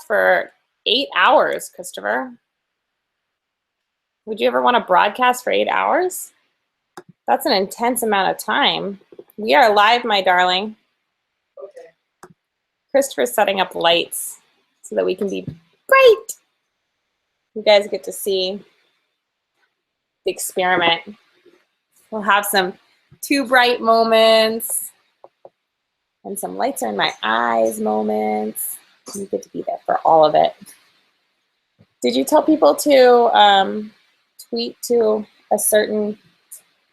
For 8 hours, Christopher. Would you ever want to broadcast for 8 hours? That's an intense amount of time. We are live, my darling. Okay. Christopher's setting up lights so that we can be bright. You guys get to see the experiment. We'll have some too bright moments and some lights are in my eyes moments. You get to be there for all of it. Did you tell people to tweet to a certain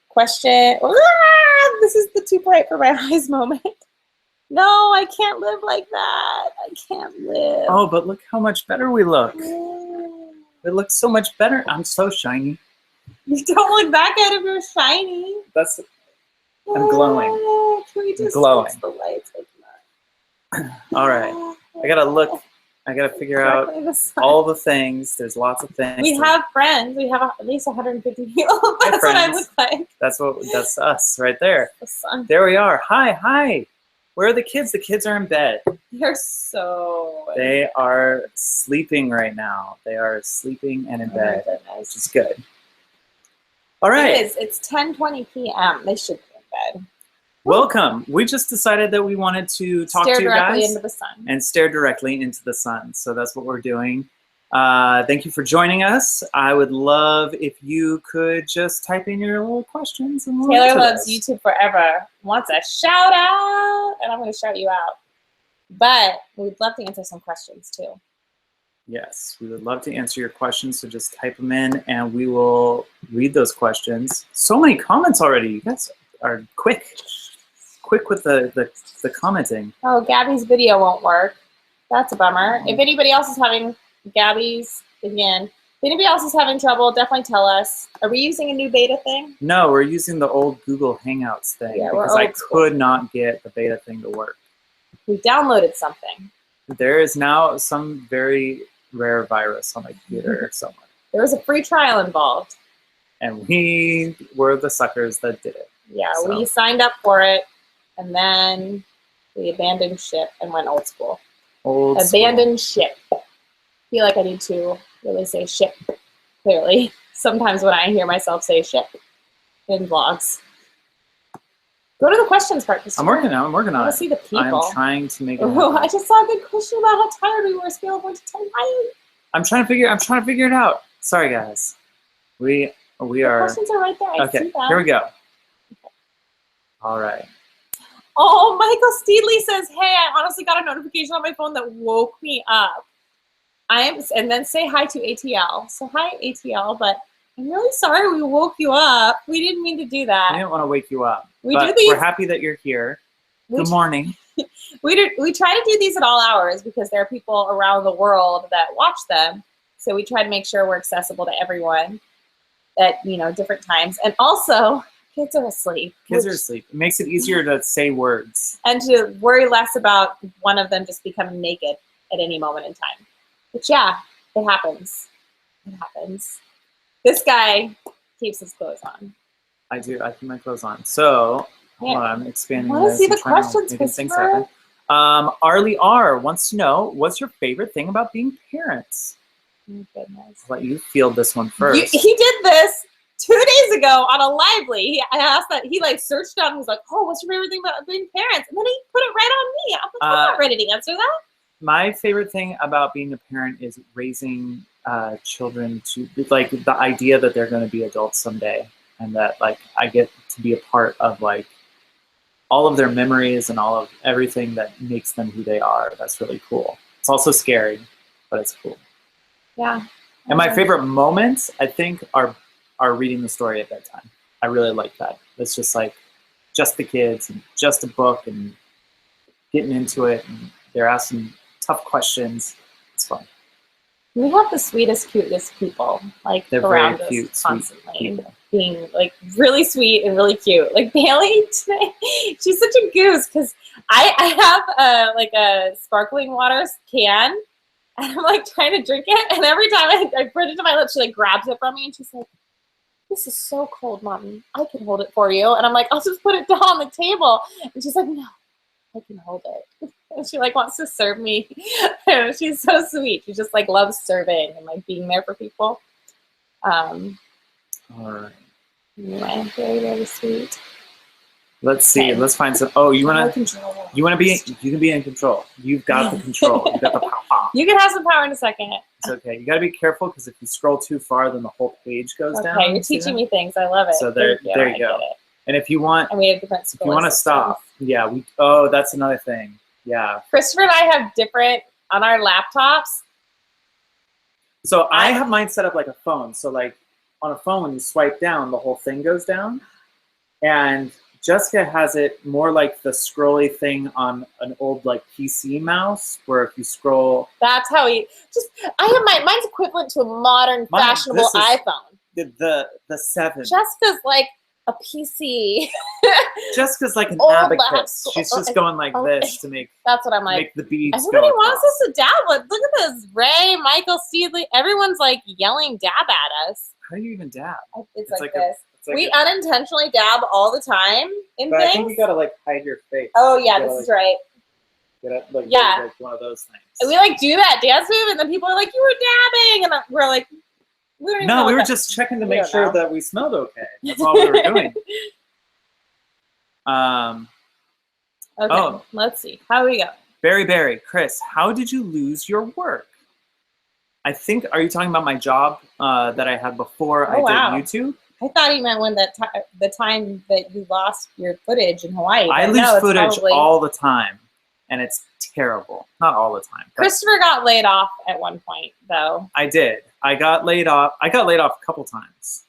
question? Ah, this is the too bright for my eyes moment. No, I can't live like that. I can't live. Oh, but look how much better we look. It looks so much better. I'm so shiny. You don't look that good if you're shiny. I'm glowing. Can we just glowing. fix the lights like that? All right. I gotta figure out all the things. There's lots of things. We have friends. We have at least 150 people. That's what I look like. That's us right there. The sun. There we are. Hi. Where are the kids? The kids are in bed. They're so. They are sleeping right now. They are sleeping and in bed, which is good. All right. It is. It's 10:20 p.m. They should be in bed. Welcome. We just decided that we wanted to talk to you guys into the sun. And stare directly into the sun. So that's what we're doing. Thank you for joining us. I would love if you could just type in your little questions. And Taylor loves YouTube forever. Wants a shout out, and I'm going to shout you out. But we'd love to answer some questions too. Yes, we would love to answer your questions. So just type them in, and we will read those questions. So many comments already. You guys are quick with the commenting. Oh, Gabby's video won't work. That's a bummer. If anybody else is having Gabby's, again, if anybody else is having trouble, definitely tell us. Are we using a new beta thing? No, we're using the old Google Hangouts thing because I could not get the beta thing to work. We downloaded something. There is now some very rare virus on my computer somewhere. There was a free trial involved. And we were the suckers that did it. Yeah, so we signed up for it. And then we abandoned ship and went old school. Abandoned ship. I feel like I need to really say ship clearly. Sometimes when I hear myself say ship in vlogs. Go to the questions part. I'm working on it. Let's see the people. I'm trying to make it happen. I just saw a good question about how tired we were. Scale of 1 to 10. I'm trying to figure it out. Sorry, guys. We are. The questions are right there. I see them. Here we go. Okay. All right. Oh, Michael Steedley says, hey, I honestly got a notification on my phone that woke me up. And then say hi to ATL. So hi, ATL, but I'm really sorry we woke you up. We didn't mean to do that. We didn't want to wake you up. We're happy that you're here. Good morning. We try to do these at all hours because there are people around the world that watch them. So we try to make sure we're accessible to everyone at different times. And also, kids are asleep. Kids are asleep. It makes it easier to say words. And to worry less about one of them just becoming naked at any moment in time. But yeah, it happens. It happens. This guy keeps his clothes on. I do. I keep my clothes on. So, hold on. I'm expanding. I want to see the questions, Christopher. Arlie R. wants to know, what's your favorite thing about being parents? Oh, goodness. I'll let you field this one first. He did this 2 days ago on a Lively. I asked that. He searched out and was like, oh, what's your favorite thing about being parents? And then he put it right on me. I'm like, I'm not ready to answer that. My favorite thing about being a parent is raising children to, like, the idea that they're going to be adults someday. And that, like, I get to be a part of, like, all of their memories and all of everything that makes them who they are. That's really cool. It's also scary, but it's cool. Yeah. And my favorite moments, I think, are reading the story at bedtime. I really like that. It's just like just the kids and just a book and getting into it. And they're asking tough questions. It's fun. We have the sweetest, cutest people they're around very us cute, constantly. Being really sweet and really cute. Like Bailey today, she's such a goose because I have a sparkling water can. And I'm trying to drink it, and every time I put it to my lips, she grabs it from me, and she's like, "This is so cold, Mommy. I can hold it for you." And I'm like, "I'll just put it down on the table." And she's like, "No, I can hold it." And she like wants to serve me. She's so sweet. She just like loves serving and like being there for people. All right. Anyway, very, very sweet. Let's see. Okay. Let's find some. Oh, you want to be? You can be in control. You've got the control. You've got the power. You can have some power in a second. It's okay. You got to be careful because if you scroll too far, then the whole page goes down. Okay, you're teaching me things. I love it. So there you go. And if you want, and we have different. If you want to stop, yeah. Oh, that's another thing. Yeah. Christopher and I have different on our laptops. So I have mine set up like a phone. So like on a phone, when you swipe down, the whole thing goes down. And Jessica has it more like the scrolly thing on an old like PC mouse, where if you scroll. That's how I have mine's equivalent to a modern fashionable iPhone. The 7. Jessica's like a PC. Jessica's like an old abacus. She's just going like this to make. That's what I'm like. Make the beads. Everybody wants us to dab. Look at this. Ray, Michael, Steedley. Everyone's like yelling dab at us. How do you even dab? It's like this. We unintentionally dab all the time in but things. I think you gotta like hide your face. Oh yeah, this is right. Like one of those things. And we like do that dance move, and then people are like, "You were dabbing," and we're like, "We don't even know." No, we were just checking to make sure that we smelled okay. That's all we were doing. Okay, let's see. How we go? Barry, Chris, how did you lose your work? I think, are you talking about my job that I had before I did YouTube? I thought he meant when the time that you lost your footage in Hawaii. I lose footage all the time, and it's terrible. Not all the time. Christopher got laid off at one point, though. I did. I got laid off. I got laid off a couple times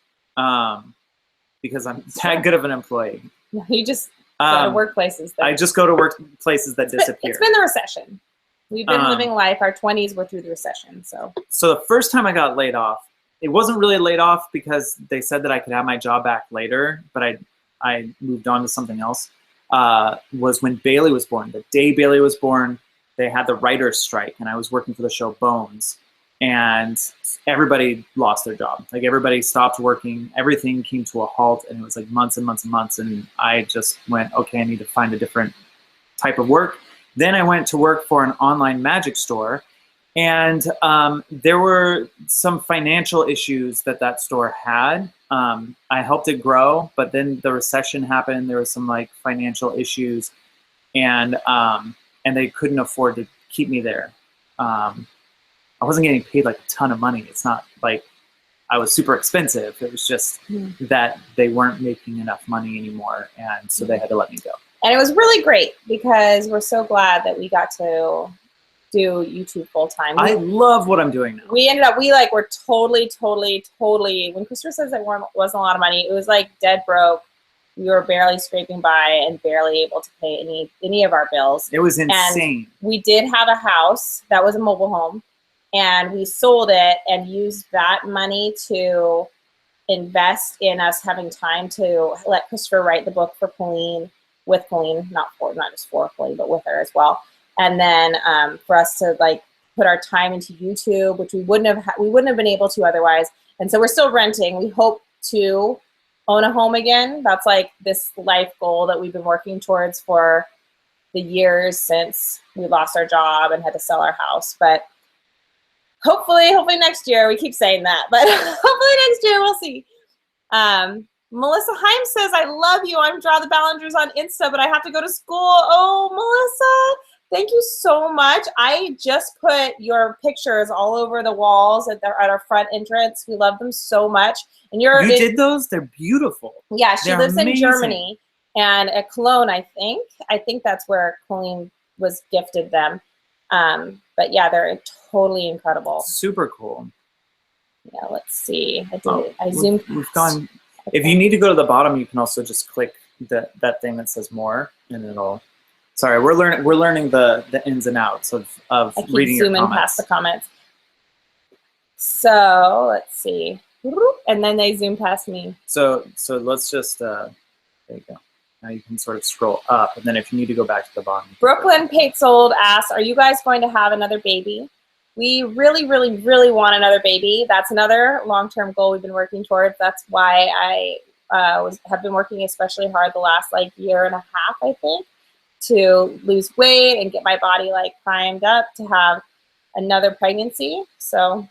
because I'm that good of an employee. No, you just go to workplaces. I just go to workplaces that disappear. It's been the recession. We've been living life. Our 20s were through the recession. So the first time I got laid off, it wasn't really laid off because they said that I could have my job back later, but I moved on to something else, was when Bailey was born. The day Bailey was born, they had the writer's strike, and I was working for the show Bones, and everybody lost their job. Like everybody stopped working, everything came to a halt, and it was like months and months and months, and I just went, okay, I need to find a different type of work. Then I went to work for an online magic store, and there were some financial issues that store had. I helped it grow, but then the recession happened. There was some like financial issues, and they couldn't afford to keep me there. I wasn't getting paid like a ton of money. It's not like I was super expensive. It was just that they weren't making enough money anymore, and so they had to let me go. And it was really great because we're so glad that we got to do YouTube full time. I love what I'm doing now. We ended up, we're totally, when Christopher says that wasn't a lot of money, it was like dead broke. We were barely scraping by and barely able to pay any of our bills. It was insane. And we did have a house that was a mobile home, and we sold it and used that money to invest in us having time to let Christopher write the book for Pauline, with Pauline, not just for Pauline, but with her as well. And then for us to like put our time into YouTube, which we wouldn't have been able to otherwise. And so we're still renting. We hope to own a home again. That's like this life goal that we've been working towards for the years since we lost our job and had to sell our house. But hopefully next year. We keep saying that, but hopefully next year we'll see. Melissa Heim says, I love you. I'm Draw the Ballingers on Insta, but I have to go to school. Oh, Melissa, thank you so much. I just put your pictures all over the walls at our front entrance. We love them so much. And you did those? They're beautiful. Yeah, she lives amazing. In Germany and at Cologne, I think. I think that's where Colleen was gifted them. But yeah, they're totally incredible. Super cool. Yeah, let's see. I zoomed. We've gone. Okay. If you need to go to the bottom, you can also just click that thing that says more, and it'll. Sorry, we're learning the ins and outs of reading your comments. I keep zooming past the comments. So let's see, and then they zoom past me. So let's just there you go. Now you can sort of scroll up, and then if you need to go back to the bottom. Brooklyn Patesold asks, "Are you guys going to have another baby?" We really, really, really want another baby. That's another long-term goal we've been working towards. That's why I have been working especially hard the last like year and a half, I think, to lose weight and get my body like primed up to have another pregnancy. So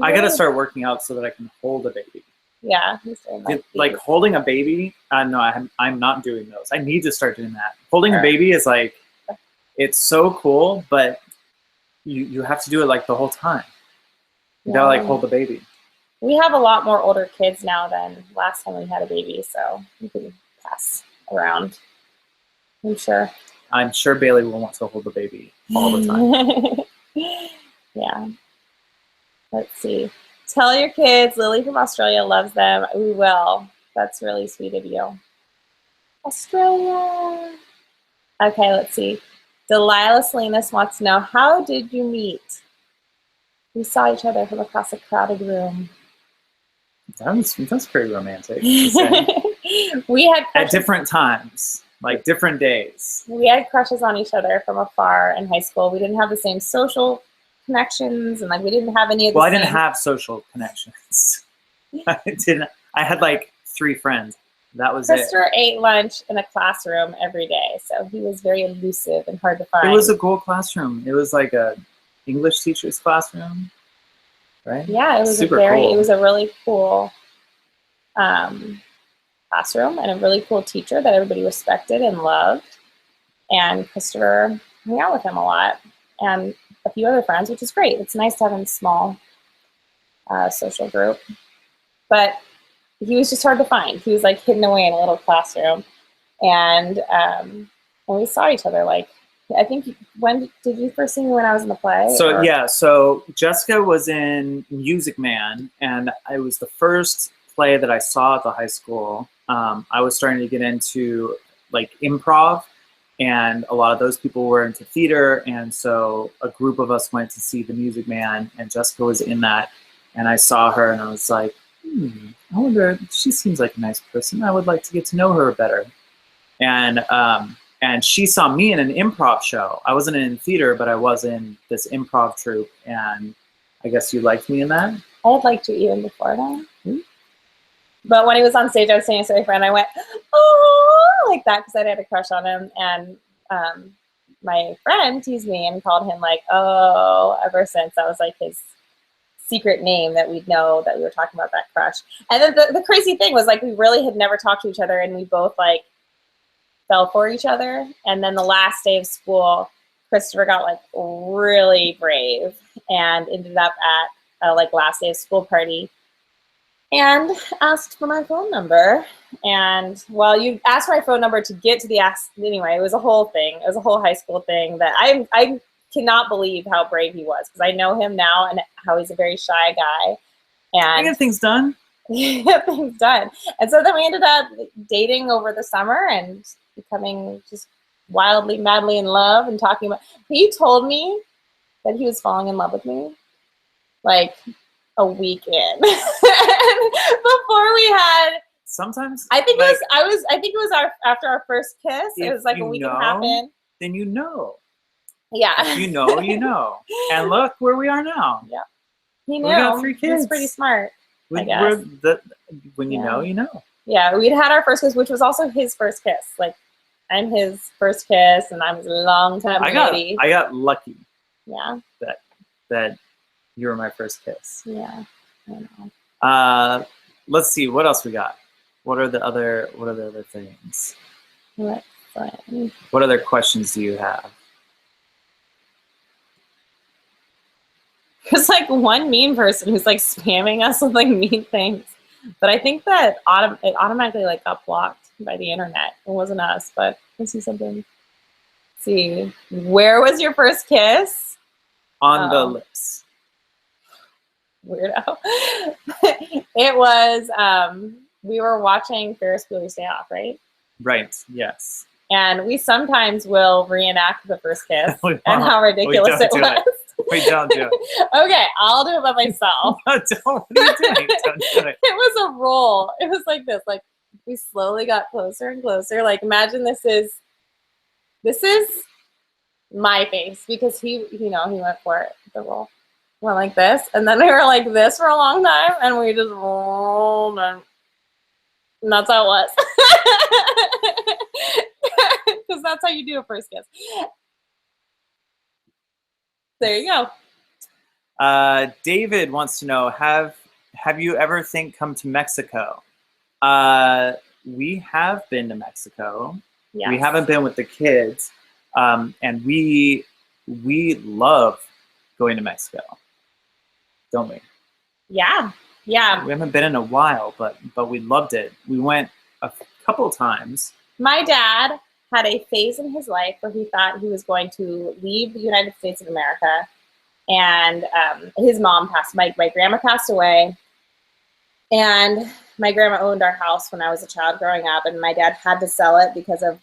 I got to start working out so that I can hold a baby. Yeah. He's doing like holding a baby. No, I'm not doing those. I need to start doing that. Holding a baby is like, it's so cool, but you have to do it like the whole time. You gotta like hold the baby. We have a lot more older kids now than last time we had a baby, so we can pass around. I'm sure Bailey will want to hold the baby all the time. Yeah. Let's see. Tell your kids Lily from Australia loves them. We will. That's really sweet of you. Australia. Okay, let's see. Delilah Salinas wants to know, how did you meet? We saw each other from across a crowded room. That's pretty romantic to say. We had at different times, like different days. We had crushes on each other from afar in high school. We didn't have the same social connections, and like we didn't have any of the I didn't have social connections. I had like 3 friends. That was Christopher ate lunch in a classroom every day, so he was very elusive and hard to find. It was a cool classroom. It was like a English teacher's classroom, right? Yeah, it was cool. It was a really cool classroom and a really cool teacher that everybody respected and loved. And Christopher hung out with him a lot, and a few other friends, which is great. It's nice to have a small social group, but he was just hard to find. He was like hidden away in a little classroom, and we saw each other like, I think, when did you first see me? When I was in the play? So Jessica was in Music Man, and it was the first play that I saw at the high school. I was starting to get into like improv, and a lot of those people were into theater, and so a group of us went to see The Music Man, and Jessica was in that, and I saw her, and I was like, I wonder, she seems like a nice person. I would like to get to know her better. And she saw me in an improv show. I wasn't in theater, but I was in this improv troupe, and I guess you liked me in that? I had liked you even before that. Mm-hmm. But when he was on stage, I was saying to my friend, I went, oh, like that, because I had a crush on him. And my friend teased me and called him like, oh, ever since. That was like his secret name that we'd know that we were talking about that crush. And then the crazy thing was like, we really had never talked to each other, and we both like fell for each other. And then the last day of school, Christopher got like really brave and ended up at a like last day of school party and asked for my phone number. And well, you asked for my phone number to get to the anyway, it was a whole thing. It was a whole high school thing that I cannot believe how brave he was, because I know him now and how he's a very shy guy. And I get things done. Get things done. And so then we ended up dating over the summer and becoming just wildly, madly in love and talking about. He told me that he was falling in love with me like a week in. Before we had. Sometimes I think like, it was after our first kiss. It was like a week and a half in. Then you know. Yeah. If you know, you know. And look where we are now. Yeah. He knew. We got 3 kids. He's pretty smart. I guess. When you know, you know. Yeah, we'd had our first kiss, which was also his first kiss. Like, I'm his first kiss, and I'm his long-time lady. I got lucky. Yeah. That you were my first kiss. Yeah, I know. Let's see, what else we got? What are the other things? Let's see. What other questions do you have? There's like one mean person who's like spamming us with like mean things. But I think that it automatically like got blocked by the internet. It wasn't us, but let's see something. Let's see. Where was your first kiss? On the lips. Weirdo. It was, we were watching Ferris Bueller's Day Off, right? Right, yes. And we sometimes will reenact the first kiss and how ridiculous it was. We don't do it. Okay, I'll do it by myself. What are you doing? Don't do it. It was a roll. It was like this. Like, we slowly got closer and closer. Like, imagine this is my face, because he went for it. The roll went like this, and then we were like this for a long time, and we just rolled, and that's how it was. Because that's how you do a first kiss. There you go. David wants to know, have you ever come to Mexico? We have been to Mexico. Yes. We haven't been with the kids. And we love going to Mexico, don't we? Yeah. Yeah. We haven't been in a while, but we loved it. We went a couple of times. My dad had a phase in his life where he thought he was going to leave the United States of America, and his mom passed. My grandma passed away, and my grandma owned our house when I was a child growing up, and my dad had to sell it because of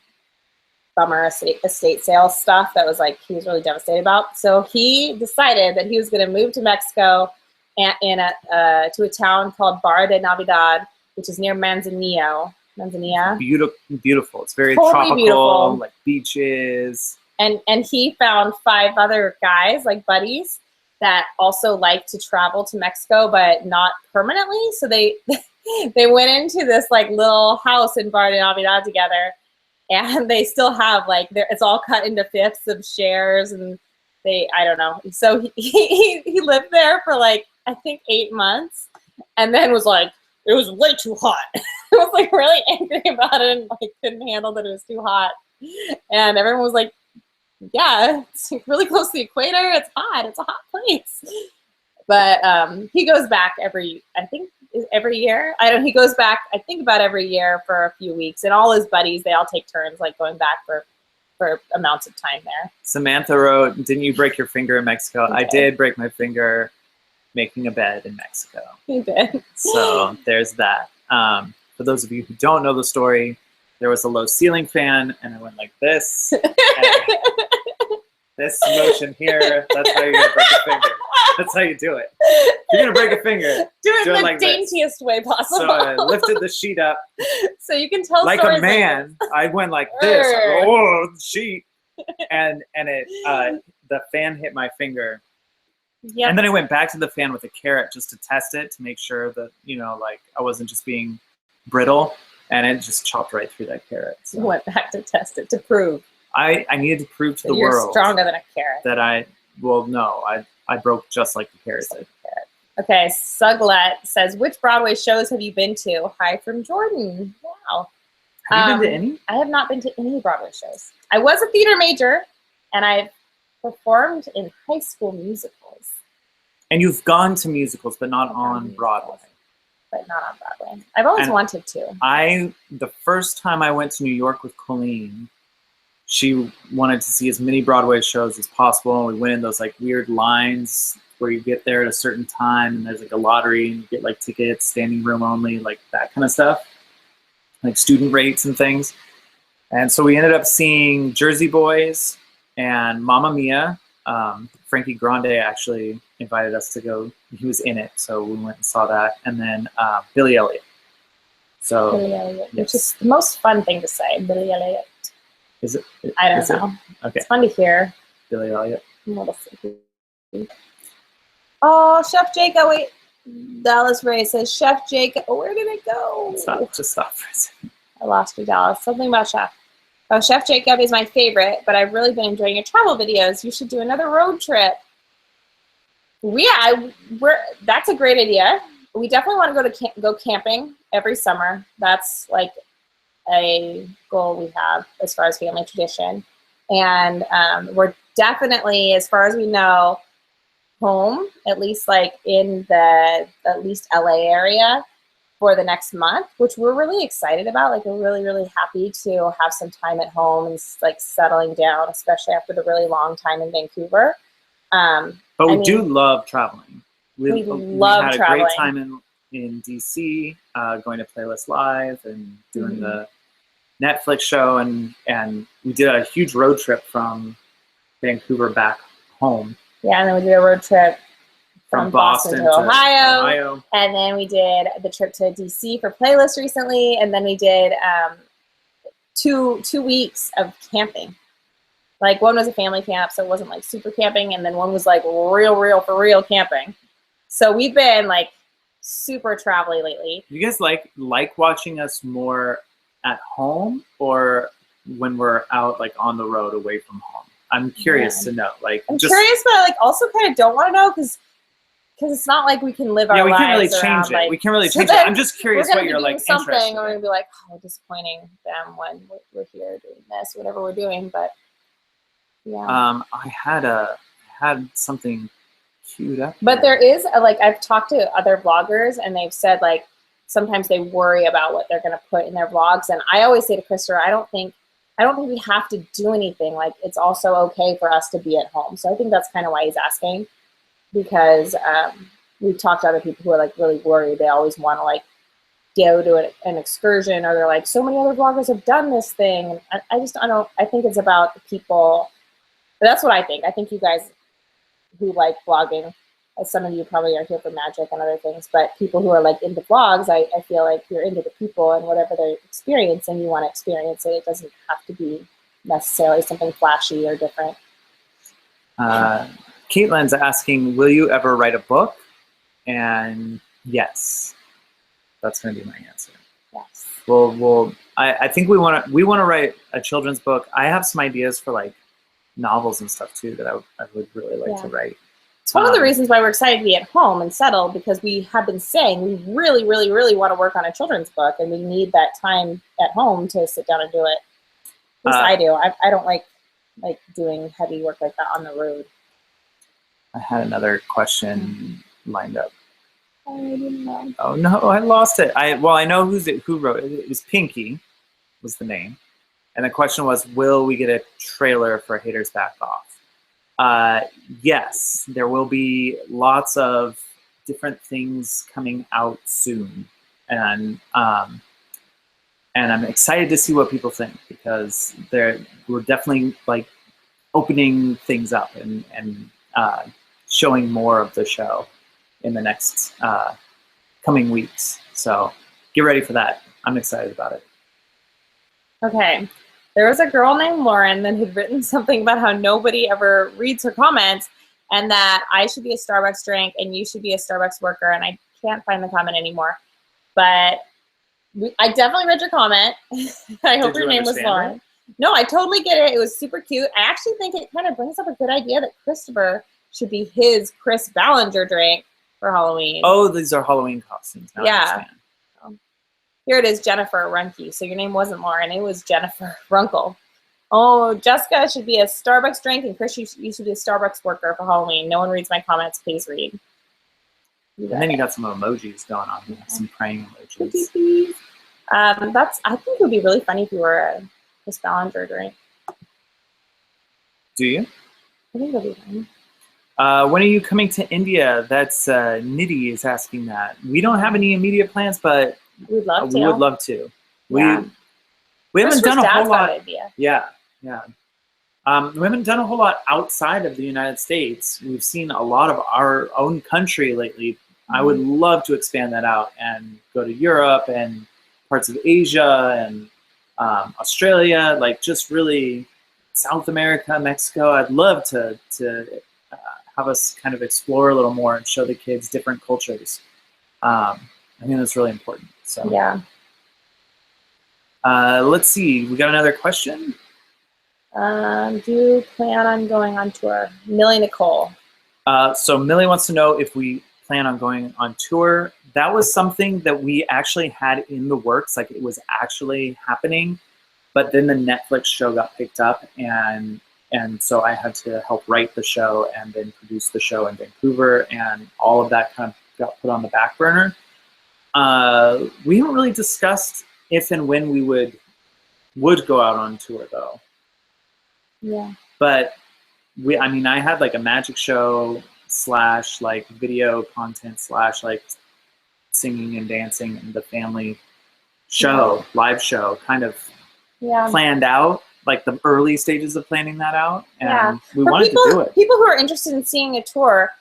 bummer estate sales stuff that was like he was really devastated about. So he decided that he was going to move to Mexico and to a town called Barra de Navidad, which is near Manzanillo. Beautiful. It's very totally tropical, beautiful. Like beaches. And he found 5 other guys, like buddies, that also like to travel to Mexico, but not permanently. So they went into this like little house in Barra de Navidad together, and they still have like it's all cut into fifths of shares, and I don't know. So he lived there for like I think 8 months, and then was like, it was way too hot. I was like really angry about it and like couldn't handle that it was too hot. And everyone was like, yeah, it's really close to the equator. It's hot. It's a hot place. But he goes back every year. He goes back, I think about every year for a few weeks. And all his buddies, they all take turns like going back for amounts of time there. Samantha wrote, didn't you break your finger in Mexico? I did break my finger making a bed in Mexico. You did. So there's that. For those of you who don't know the story, there was a low ceiling fan, and I went like this. This motion here, that's how you're going to break a finger. That's how you do it. If you're going to break a finger, do it the like daintiest way possible. So I lifted the sheet up. So you can tell like a man. I went like this. I go, oh, the sheet. And it the fan hit my finger. Yep. And then I went back to the fan with a carrot just to test it, to make sure that, like I wasn't just being brittle, and it just chopped right through that carrot. So. You went back to test it to prove. I needed to prove to the world. You're stronger than a carrot. That I broke just like the carrot did. Okay, Suglet says, which Broadway shows have you been to? Hi from Jordan. Wow. Have you been to any? I have not been to any Broadway shows. I was a theater major, and I've performed in high school musicals. And you've gone to musicals, but not on Broadway. But not on Broadway. I've always wanted to. The first time I went to New York with Colleen, she wanted to see as many Broadway shows as possible, and we went in those like weird lines where you get there at a certain time, and there's like a lottery, and you get like tickets, standing room only, like that kind of stuff, like student rates and things. And so we ended up seeing Jersey Boys and Mamma Mia. Frankie Grande actually invited us to go. He was in it, so we went and saw that. And then Billy Elliot. So Billy Elliot, which is the most fun thing to say, Billy Elliot. Is it? I don't know. Okay. It's fun to hear. Billy Elliot. Oh, Chef Jake. Oh, wait. Dallas Ray says, Chef Jake. Oh, where did it go? Just stop for a second. I lost you, Dallas. Something about Chef. Oh, Chef Jacob is my favorite, but I've really been enjoying your travel videos. You should do another road trip. That's a great idea. We definitely want to go camping every summer. That's like a goal we have as far as family tradition. And we're definitely, as far as we know, home, at least like in the LA area for the next month, which we're really excited about. Like, we're really, really happy to have some time at home and like settling down, especially after the really long time in Vancouver. But we do love traveling. We love had traveling. a great time in DC, going to Playlist Live and doing the Netflix show, and we did a huge road trip from Vancouver back home. Yeah, and then we did a road trip from Boston to Ohio. And then we did the trip to DC for Playlist recently, and then we did 2 weeks of camping. Like, one was a family camp, so it wasn't like super camping, and then one was like real for real camping. So we've been like super travel-y lately. You guys like watching us more at home or when we're out like on the road away from home? I'm curious to know. Like, I'm curious, but I like also kind of don't want to know because it's not like we can live our lives. We can't really change around, it. Like, we can't really so change it. I'm just curious what you're like something, interested or we're in. gonna be like, oh, disappointing them when we're here doing this, whatever we're doing. But yeah. I had something queued up. But there is like I've talked to other vloggers and they've said like sometimes they worry about what they're gonna put in their vlogs, and I always say to Christopher, I don't think we have to do anything. Like it's also okay for us to be at home. So I think that's kind of why he's asking, because we've talked to other people who are like really worried. They always want to like go to an excursion, or they're like, so many other vloggers have done this thing. And I think it's about the people. But that's what I think. I think you guys who like vlogging, as some of you probably are here for magic and other things, but people who are like into vlogs, I feel like you're into the people and whatever they're experiencing, you want to experience it. It doesn't have to be necessarily something flashy or different. Caitlin's asking, will you ever write a book? And yes, that's going to be my answer. Yes. Well, I think we want to write a children's book. I have some ideas for like novels and stuff too that I would really like to write. It's one of the reasons why we're excited to be at home and settled, because we have been saying we really, really, really want to work on a children's book, and we need that time at home to sit down and do it. At least I do. I don't like doing heavy work like that on the road. I had another question lined up. I didn't know. Oh no, I lost it. I know who wrote it. It was Pinky, was the name, and the question was, will we get a trailer for Haters Back Off? Yes, there will be lots of different things coming out soon, and I'm excited to see what people think, because we're definitely like opening things up and showing more of the show in the next coming weeks. So get ready for that. I'm excited about it. Okay. There was a girl named Lauren that had written something about how nobody ever reads her comments, and that I should be a Starbucks drink and you should be a Starbucks worker, and I can't find the comment anymore. But I definitely read your comment. I hope your name was Lauren. No, I totally get it. It was super cute. I actually think it kind of brings up a good idea that Christopher should be his Chris Ballinger drink for Halloween. Oh, these are Halloween costumes. Now yeah. Here it is, Jennifer Runke. So your name wasn't Lauren, it was Jennifer Runkle. Oh, Jessica should be a Starbucks drink, and Chris, you should be a Starbucks worker for Halloween. No one reads my comments, please read. And then you got some emojis going on. You some praying emojis. I think it would be really funny if you were a Chris Ballinger drink. Do you? I think it would be funny. When are you coming to India? That's Nidhi is asking that. We don't have any immediate plans, but we'd love to. We would love to. Yeah. We haven't done a whole lot. Yeah. We haven't done a whole lot outside of the United States. We've seen a lot of our own country lately. Mm-hmm. I would love to expand that out and go to Europe and parts of Asia and Australia, like just really South America, Mexico. I'd love to have us kind of explore a little more and show the kids different cultures. I think that's really important. So yeah. Let's see. We got another question. Do you plan on going on tour? Millie Nicole. So Millie wants to know if we plan on going on tour. That was something that we actually had in the works, like it was actually happening, but then the Netflix show got picked up, and so I had to help write the show and then produce the show in Vancouver, and all of that kind of got put on the back burner. We haven't really discussed if and when we would go out on tour though. Yeah. But I had like a magic show / like video content / like singing and dancing and the family show, live show kind of planned out, like the early stages of planning that out. And we wanted to do it. People who are interested in seeing a tour,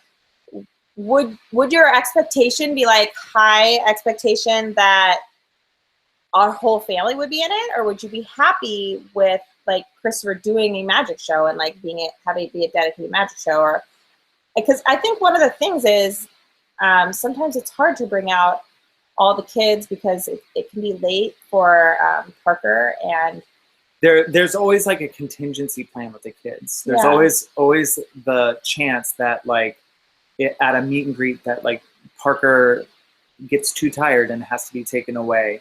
would your expectation be like high expectation that our whole family would be in it, or would you be happy with like Christopher doing a magic show and like having it be a dedicated magic show? Or because I think one of the things is sometimes it's hard to bring out all the kids because it can be late for Parker, and there's always like a contingency plan with the kids. There's always the chance that like at a meet and greet that like Parker gets too tired and has to be taken away,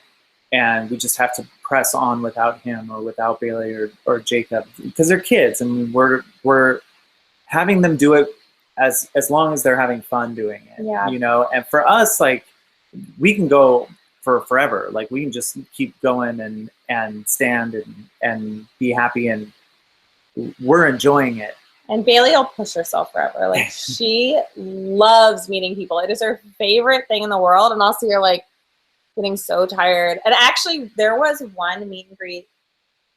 and we just have to press on without him or without Bailey or Jacob, because they're kids and we're having them do it as long as they're having fun doing it. Yeah. You know, and for us, like, we can go for forever. Like, we can just keep going and stand and be happy, and we're enjoying it. And Bailey will push herself forever. Like, she loves meeting people. It is her favorite thing in the world. And I'll see her like getting so tired. And actually, there was one meet and greet.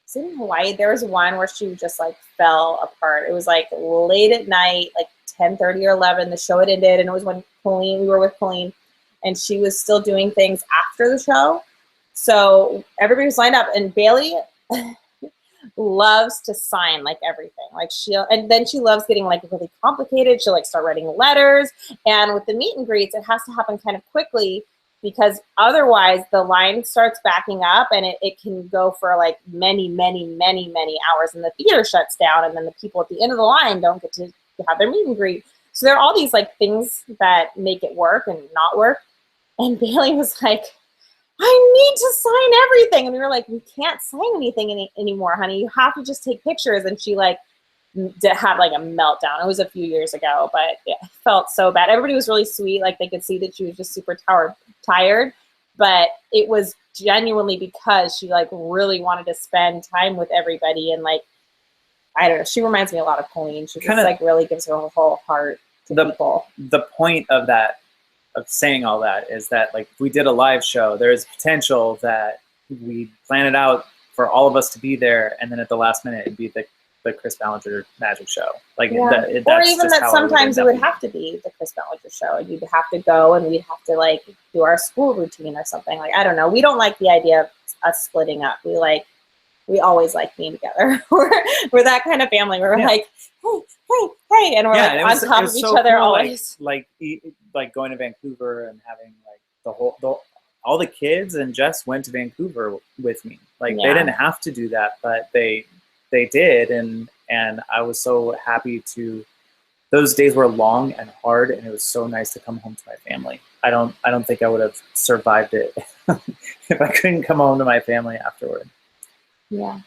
Was it in Hawaii? There was one where she just like fell apart. It was like late at night, like 10:30 or 11. The show had ended, and it was when we were with Colleen, and she was still doing things after the show. So everybody was lined up, and Bailey loves to sign like everything. Like and then she loves getting like really complicated. She'll like start writing letters. And with the meet and greets, it has to happen kind of quickly, because otherwise the line starts backing up, and it can go for like many, many, many, many hours, and the theater shuts down, and then the people at the end of the line don't get to have their meet and greet. So there are all these like things that make it work and not work. And Bailey was like, I need to sign everything. And we were like, we can't sign anything anymore, honey. You have to just take pictures. And she like had like a meltdown. It was a few years ago, but it felt so bad. Everybody was really sweet. Like, they could see that she was just super tired, but it was genuinely because she like really wanted to spend time with everybody. And like, I don't know, she reminds me a lot of Colleen. She just like really gives her whole heart to people. The point of that, of saying all that, is that like, if we did a live show, there's potential that we plan it out for all of us to be there, and then at the last minute it'd be the Chris Ballinger magic show. Like, or even that sometimes it would have to be the Chris Ballinger show, and you'd have to go, and we'd have to like do our school routine or something. Like, I don't know. We don't like the idea of us splitting up. We always like being together. we're that kind of family where we're like, hey, and we're like on top of each other always. Like going to Vancouver and having like all the kids and Jess went to Vancouver with me. Like, they didn't have to do that, but they did, and I was so happy to. Those days were long and hard, and it was so nice to come home to my family. I don't think I would have survived it if I couldn't come home to my family afterward. Yeah,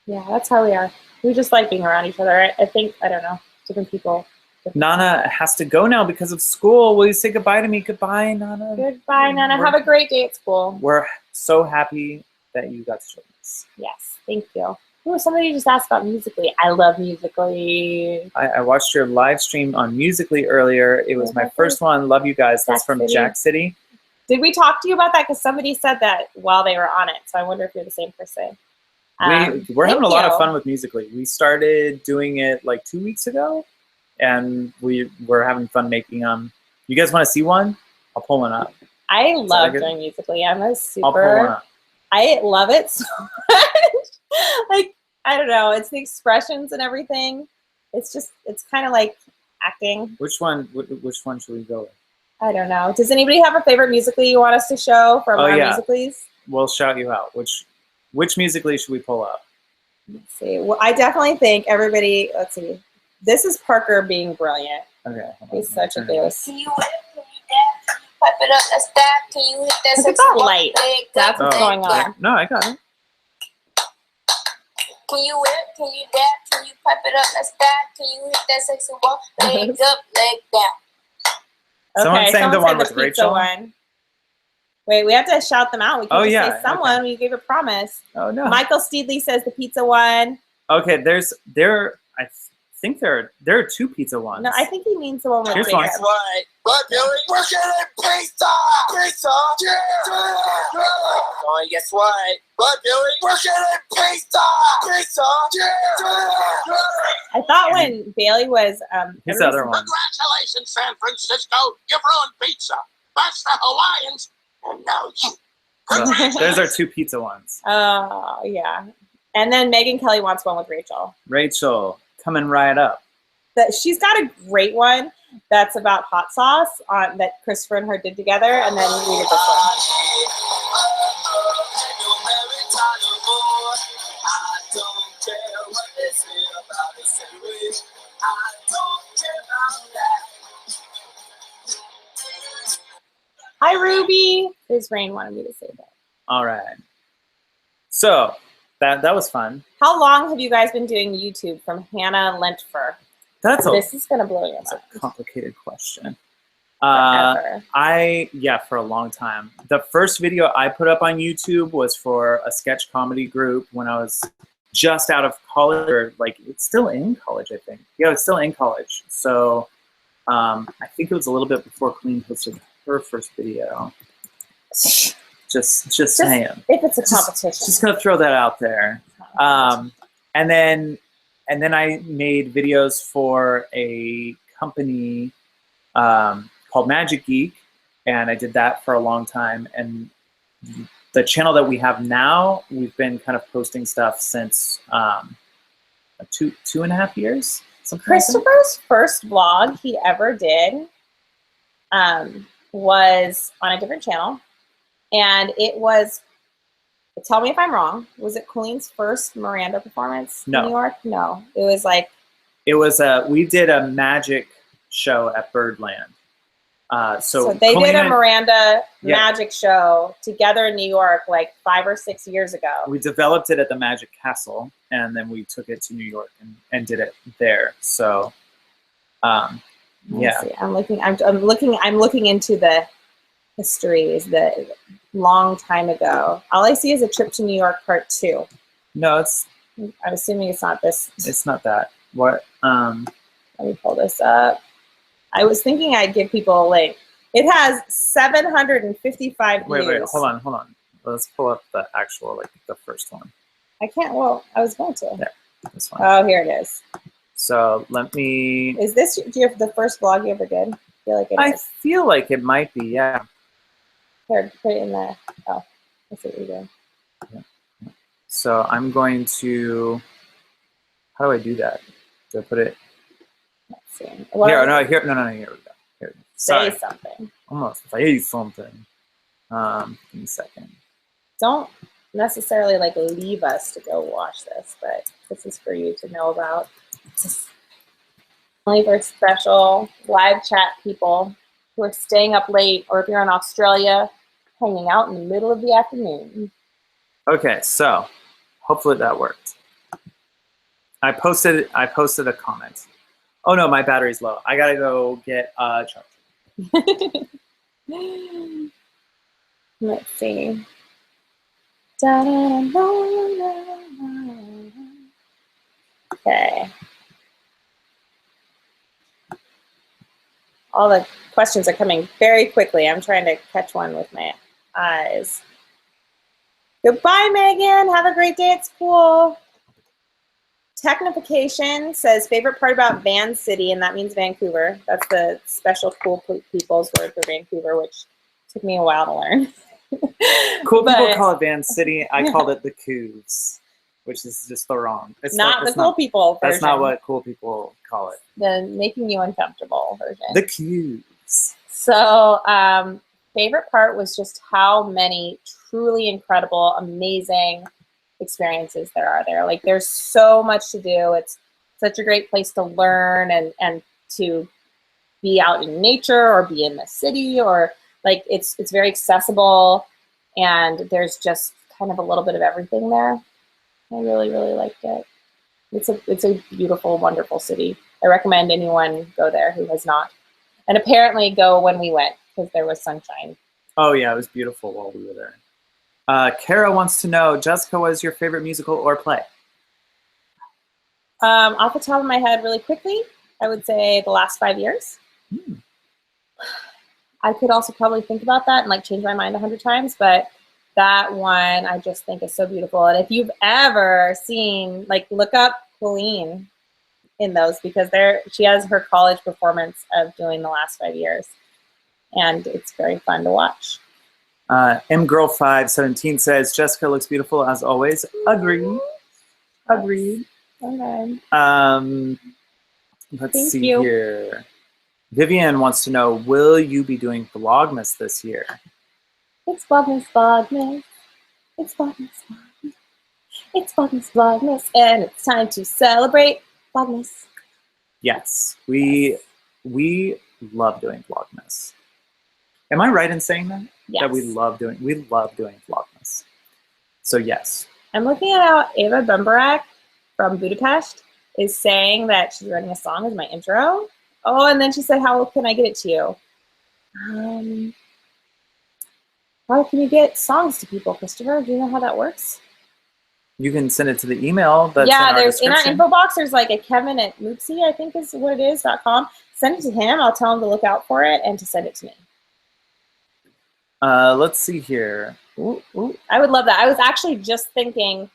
that's how we are. We just like being around each other. I think, I don't know, different people. Nana has to go now because of school. Will you say goodbye to me? Goodbye, Nana. Goodbye, Nana. Have a great day at school. We're so happy that you got to join us. Yes, thank you. Oh, somebody just asked about Musical.ly. I love Musical.ly. I watched your live stream on Musical.ly earlier. It was my first one. Love you guys. That's from Jack City. Did we talk to you about that? Because somebody said that while they were on it. So I wonder if you're the same person. We're having a lot of fun with Musical.ly. We started doing it like 2 weeks ago, and we're having fun making them. You guys want to see one? I'll pull one up. I love doing Musical.ly. I'm a super. I'll pull one up. I love it so much. Like, I don't know. It's the expressions and everything. It's kind of like acting. Which one should we go with? I don't know. Does anybody have a favorite Musical.ly you want us to show from our Musical.lys? We'll shout you out. Which Musical.ly should we pull up? Let's see. Well, I definitely think everybody. Let's see. This is Parker being brilliant. Okay. He's such a bass. Can you whip? Can you dance? Pipe it up. That's that. Can you hit that? Look at that light. That's what's going on. No, I got it. Can you whip? Can you dance? Can you pipe it up? That's that. Can you hit that sexy walk? Leg up, leg down. Someone sang the one with Rachel. One. Wait, we have to shout them out. We can say someone. Okay. We gave a promise. Oh no. Michael Steedley says the pizza one. Okay, I think there are two pizza ones. No, I think he means the one with Jacob. That's right. What, Billy? We're getting pizza! Pizza! Yeah! Oh, guess what? What, Billy? We're getting pizza! Pizza! Yeah! I thought when Bailey was his other one. Congratulations, San Francisco! You've ruined pizza. That's the Hawaiians, and now you. So, those are two pizza ones. Oh yeah, and then Megan Kelly wants one with Rachel. Rachel, coming right up. She's got a great one that's about hot sauce that Christopher and her did together, and then we did this one. Hi, Ruby. His Rain wanted me to say that. All right. So that was fun. How long have you guys been doing YouTube? From Hannah Lentfer. This is gonna blow your mind. That's a complicated question. Forever. For a long time. The first video I put up on YouTube was for a sketch comedy group when I was just out of college, or like it's still in college, I think. Yeah, it's still in college. So I think it was a little bit before Colleen posted her first video. Just saying. If it's a competition. Just gonna throw that out there. And then I made videos for a company called Magic Geek, and I did that for a long time. And the channel that we have now, we've been kind of posting stuff since 2.5 years. Christopher's first vlog he ever did was on a different channel, and it was, tell me if I'm wrong, was it Colleen's first Miranda performance in New York? No, it was like... It was we did a magic show at Birdland. So they did a Miranda magic show together in New York like 5 or 6 years ago. We developed it at the Magic Castle, and then we took it to New York and did it there. So, yeah. See. I'm looking into the histories, the long time ago. All I see is a Trip to New York Part 2. No, it's... I'm assuming it's not this. It's not that. What? Let me pull this up. I was thinking I'd give people a link. It has 755 views. Wait, hold on. Let's pull up the actual, like, the first one. I can't, well, I was going to. There, this one. Oh, here it is. So let me... Is this the first vlog you ever did? I feel like it is. I feel like it might be, yeah. Here, put it in there. Oh, that's what you're doing. Yeah. So I'm going to... How do I do that? Do I put it... Let's see. Here we go. Here. Say something. Almost say something. Give me a second. Don't necessarily like leave us to go watch this, but this is for you to know about. Just only for special live chat people who are staying up late, or if you're in Australia, hanging out in the middle of the afternoon. Okay, so hopefully that worked. I posted a comment. Oh no, my battery's low. I gotta go get a charger. Let's see. Okay. All the questions are coming very quickly. I'm trying to catch one with my eyes. Goodbye, Megan. Have a great day at school. Technification says favorite part about Van City, and that means Vancouver. That's the special cool people's word for Vancouver, which took me a while to learn. Cool people call it Van City. I called it the Coos, which is just the wrong. It's not the cool people version. That's not what cool people call it. The making you uncomfortable version. The Coos. So favorite part was just how many truly incredible, amazing experiences there are there. Like there's so much to do. It's such a great place to learn and to be out in nature or be in the city, or like it's very accessible, and there's just kind of a little bit of everything there. I really, really liked it. It's a beautiful, wonderful city. I recommend anyone go there who has not. And apparently go when we went, because there was sunshine. Oh yeah, it was beautiful while we were there. Kara wants to know, Jessica, what is your favorite musical or play? Off the top of my head, really quickly, I would say the last 5 years. I could also probably think about that and like change my mind 100 times, but that one I just think is so beautiful. And if you've ever seen, like, look up Colleen in those, because she has her college performance of doing the last 5 years, and it's very fun to watch. mgirl517 says Jessica looks beautiful as always. Agreed. Agreed. Okay. Let's see here. Vivian wants to know, will you be doing Vlogmas this year? It's Vlogmas, Vlogmas. It's Vlogmas, Vlogmas. It's Vlogmas, Vlogmas. And it's time to celebrate Vlogmas. Yes, we love doing Vlogmas. Am I right in saying that? Yes. That we love doing Vlogmas. So yes. I'm looking at how Ava Bembarek from Budapest is saying that she's writing a song as my intro. Oh, and then she said, how can I get it to you? How can you get songs to people, Christopher? Do you know how that works? You can send it to the email that's yeah, in our there's in our description. info box, there's like a Kevin at Moopsy, I think is what it is, .com. Send it to him. I'll tell him to look out for it and to send it to me. Let's see here. Ooh. I would love that. I was actually just thinking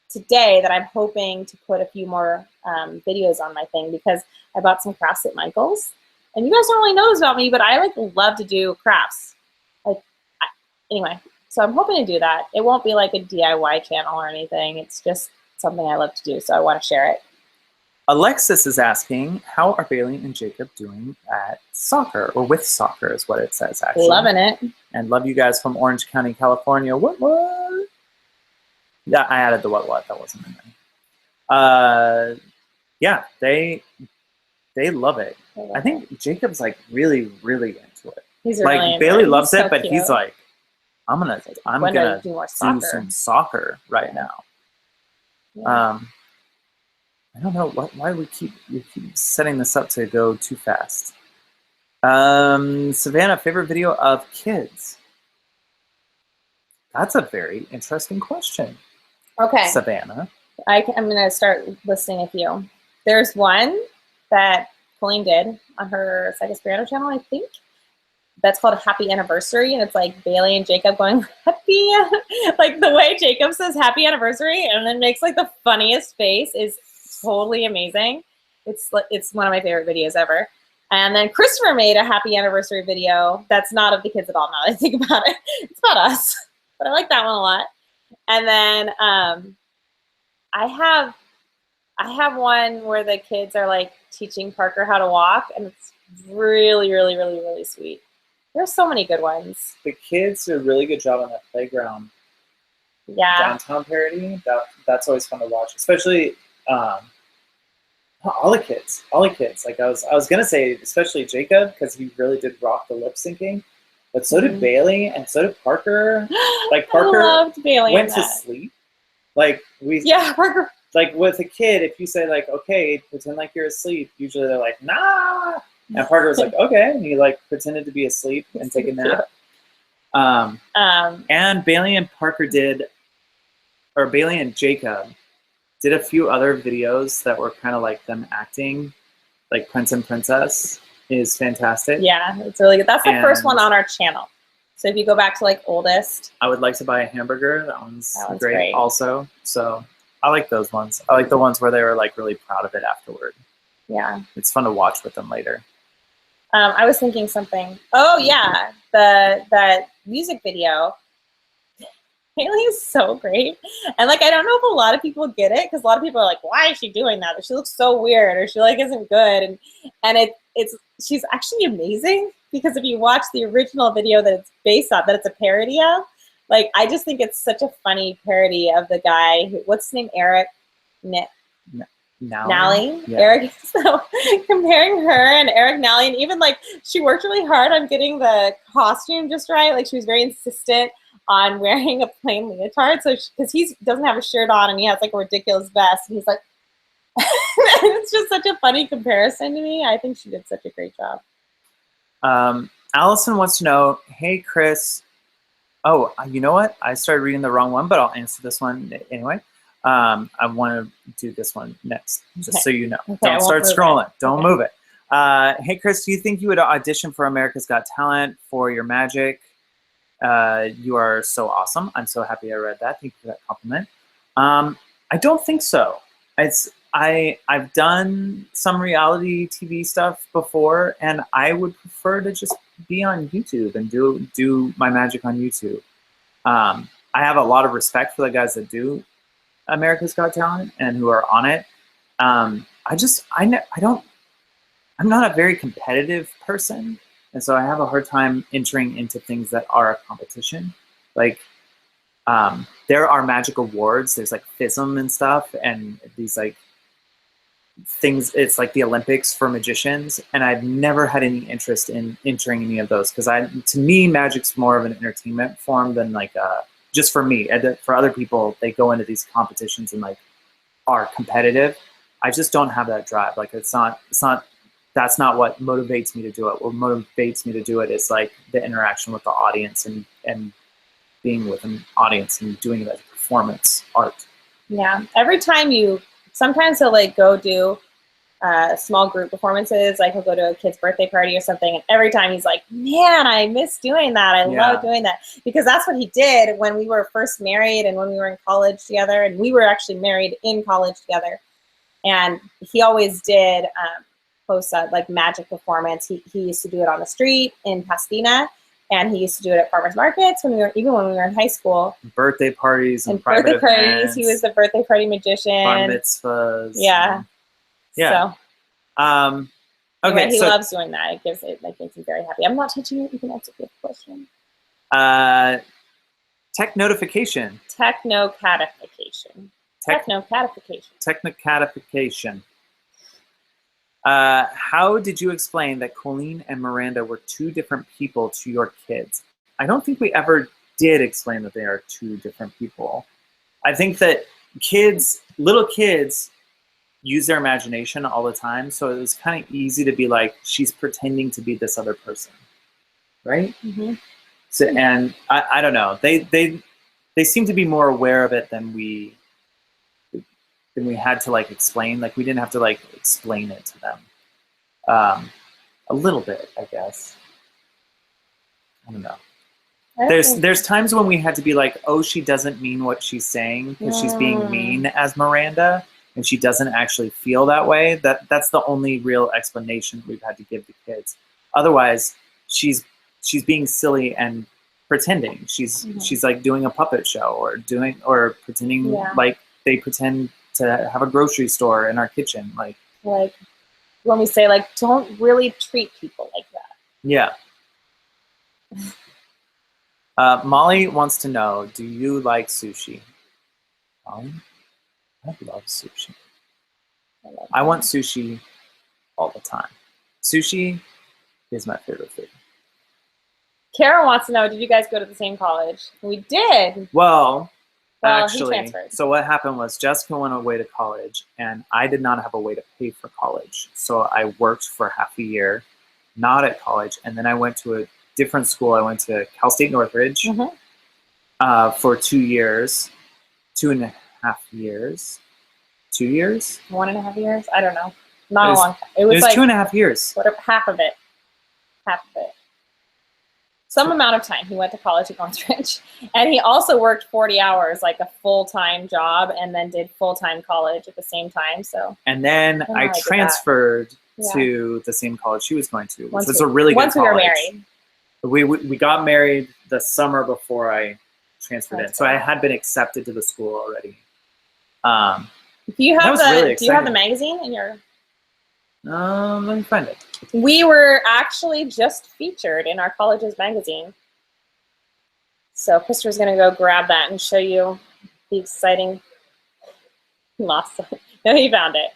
today that I'm hoping to put a few more videos on my thing because I bought some crafts at Michael's. And you guys don't really know this about me, but I like love to do crafts. Anyway, so I'm hoping to do that. It won't be like a DIY channel or anything. It's just something I love to do, so I want to share it. Alexis is asking, how are Bailey and Jacob doing at soccer, or with soccer is what it says, actually. Loving it. And love you guys from Orange County, California. What? Yeah, I added the what. That wasn't in there. Yeah, they love it. I think Jacob's like really, really into it. He's like really Bailey into loves it, it, but he's like, I'm gonna do some soccer right now. Yeah. I don't know why we keep setting this up to go too fast. Savannah, favorite video of kids? That's a very interesting question. Okay. Savannah. I'm gonna start listing a few. There's one that Colleen did on her Psycho Esperanto channel, I think. That's called Happy Anniversary, and it's like Bailey and Jacob going happy, like the way Jacob says happy anniversary and then makes like the funniest face is totally amazing. It's one of my favorite videos ever. And then Christopher made a happy anniversary video that's not of the kids at all now that I think about it. It's about us, but I like that one a lot. And then I have one where the kids are like teaching Parker how to walk, and it's really, really, really, really sweet. There's so many good ones. The kids do a really good job on that playground. Yeah. Downtown parody. That's always fun to watch, especially all the kids. Like I was gonna say, especially Jacob, because he really did rock the lip syncing. But so did Bailey, and so did Parker. Like Parker loved Bailey went to sleep. Like Parker. Like with a kid, if you say like, okay, pretend like you're asleep, usually they're like, nah. And Parker was like, okay, and he like pretended to be asleep and take a nap. And Bailey and Parker Bailey and Jacob did a few other videos that were kind of like them acting, like Prince and Princess is fantastic. Yeah, it's really good. That's the first one on our channel. So if you go back to like oldest. I would like to buy a hamburger. That one's great also. So I like those ones. I like the ones where they were like really proud of it afterward. Yeah. It's fun to watch with them later. I was thinking something. Oh yeah, that music video. Haley is so great, and like I don't know if a lot of people get it because a lot of people are like, "Why is she doing that?" Or she looks so weird, or she like isn't good, and she's actually amazing because if you watch the original video that it's based on, that it's a parody of, like I just think it's such a funny parody of the guy what's his name, Eric Nally. Yeah. Eric, so comparing her and Eric Nally, and even like she worked really hard on getting the costume just right. Like she was very insistent on wearing a plain leotard. So because he doesn't have a shirt on and he has like a ridiculous vest, and he's like, it's just such a funny comparison to me. I think she did such a great job. Allison wants to know, hey Chris. Oh, you know what? I started reading the wrong one, but I'll answer this one anyway. I want to do this one next, just so you know. Okay, don't start scrolling. Don't move it. Hey, Chris, do you think you would audition for America's Got Talent for your magic? You are so awesome. I'm so happy I read that. Thank you for that compliment. I don't think so. I've done some reality TV stuff before, and I would prefer to just be on YouTube and do my magic on YouTube. I have a lot of respect for the guys that do America's Got Talent and who are on it. I'm not a very competitive person, and so I have a hard time entering into things that are a competition. Like there are magic awards. There's like FISM and stuff, and these like things. It's like the Olympics for magicians, and I've never had any interest in entering any of those because to me, magic's more of an entertainment form than like just for me. And for other people, they go into these competitions and like are competitive. I just don't have that drive. Like it's not. That's not what motivates me to do it. What motivates me to do it is like the interaction with the audience and being with an audience and doing it as a performance art. Yeah. Every time sometimes he'll like go do small group performances, like he'll go to a kid's birthday party or something, and every time he's like, man, I miss doing that. I love doing that. Because that's what he did when we were first married and when we were in college together, and we were actually married in college together. And he always did post like magic performance. He used to do it on the street in Pasadena, and he used to do it at farmers markets when we were in high school. Birthday parties and birthday private parties. events, He was the birthday party magician. bar mitzvahs. Yeah. Yeah. So okay. anyway, he so loves doing that. It makes him very happy. I'm not touching it. You can answer the question. tech notification. Technocatification. Technocatification. How did you explain that Colleen and Miranda were two different people to your kids? I don't think we ever did explain that they are two different people. I think that little kids use their imagination all the time, so it was kind of easy to be like, she's pretending to be this other person, right? Mm-hmm. So, and I don't know. They seem to be more aware of it than we had to like explain. Like we didn't have to like explain it to them. A little bit, I guess. I don't know. There's times when we had to be like, oh, she doesn't mean what she's saying because she's being mean as Miranda, and she doesn't actually feel that way. That's the only real explanation we've had to give the kids. Otherwise, she's being silly and pretending. She's like doing a puppet show or pretending like they pretend to have a grocery store in our kitchen. Like when we say like, don't really treat people like that. Yeah. Molly wants to know, do you like sushi? I love sushi. I want sushi all the time. Sushi is my favorite food. Kara wants to know, did you guys go to the same college? We did. Well, he actually, transferred. So what happened was Jessica went away to college, and I did not have a way to pay for college. So I worked for half a year, not at college, and then I went to a different school. I went to Cal State Northridge for 2 years, 2.5 years, 2 years? 1.5 years? I don't know. Not a long time. It was like 2.5 years. Whatever, half of it. Some amount of time he went to college at Northridge. And he also worked 40 hours, like a full-time job, and then did full-time college at the same time. So. And then I transferred to the same college she was going to, which was a really good college. Once we were married. We got married the summer before I transferred in. So I had been accepted to the school already. Do you have the magazine in your? Let me find it. We were actually just featured in our college's magazine. So Christopher's gonna go grab that and show you the exciting. Lost it. No, he found it.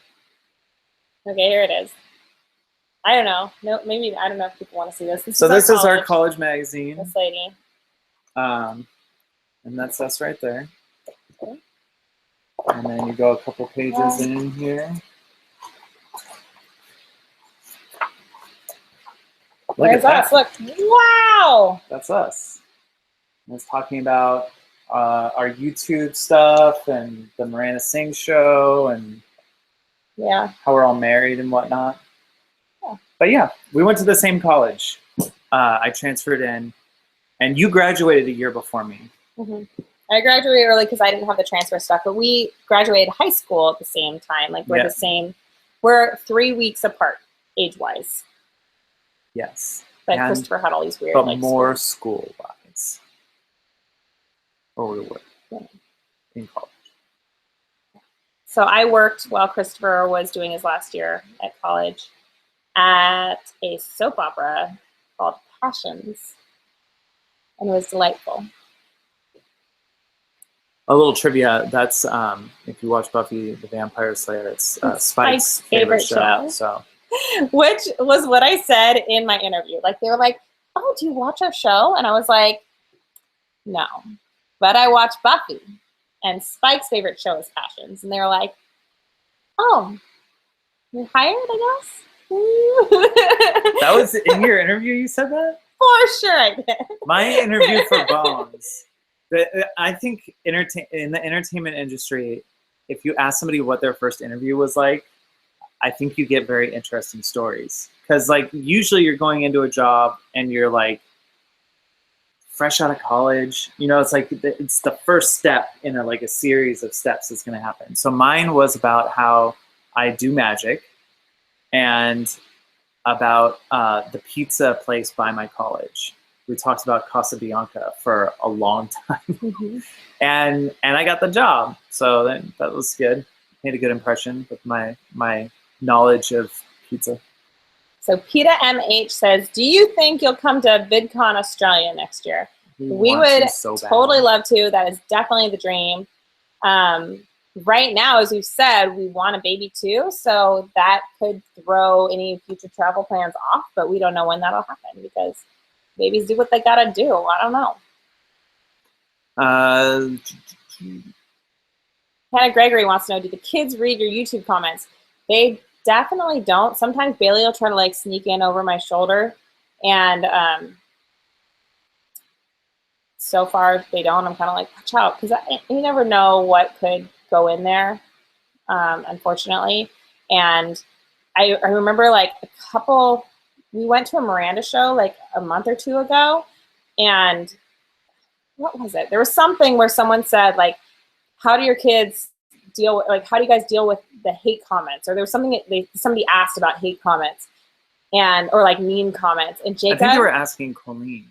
Okay, here it is. I don't know. No, maybe I don't know if people want to see this. This is our college magazine. This lady. And that's us right there. Okay. And then you go a couple pages in here. There's us. Look. Wow. That's us. And it's talking about our YouTube stuff and the Miranda Sings show and how we're all married and whatnot. But yeah, we went to the same college. I transferred in, and you graduated a year before me. I graduated early because I didn't have the transfer stuff, but we graduated high school at the same time. Like we're the same. We're 3 weeks apart, age-wise. Yes. But Christopher had all these weird. But like, more school-wise. Or we were in college. So I worked while Christopher was doing his last year at college at a soap opera called Passions, and it was delightful. A little trivia. That's if you watch Buffy the Vampire Slayer, it's Spike's favorite show. So, which was what I said in my interview. Like they were like, "Oh, do you watch our show?" And I was like, "No, but I watch Buffy." And Spike's favorite show is Passions, and they were like, "Oh, you're hired, I guess." That was in your interview. You said that? For sure, I did. My interview for Bones. I think in the entertainment industry, if you ask somebody what their first interview was like, I think you get very interesting stories. Because like usually you're going into a job and you're like fresh out of college. You know, it's like it's the first step in a series of steps that's going to happen. So mine was about how I do magic and about the pizza place by my college. We talked about Casabianca for a long time. Mm-hmm. and I got the job. So that was good. Made a good impression with my knowledge of pizza. So PETA MH says, do you think you'll come to VidCon Australia next year? We would totally love to. That is definitely the dream. Right now, as we've said, we want a baby too. So that could throw any future travel plans off, but we don't know when that'll happen because babies do what they gotta do. I don't know. Hannah Gregory wants to know, do the kids read your YouTube comments? They definitely don't. Sometimes Bailey will try to like sneak in over my shoulder, and so far they don't. I'm kind of like, watch out, because you never know what could go in there, unfortunately. And I remember like we went to a Miranda show like a month or two ago, and what was it? There was something where someone said like, how do your kids deal with, like, how do you guys deal with the hate comments? Or there was something somebody asked about hate comments or like mean comments. And Jacob, I think they were asking Colleen,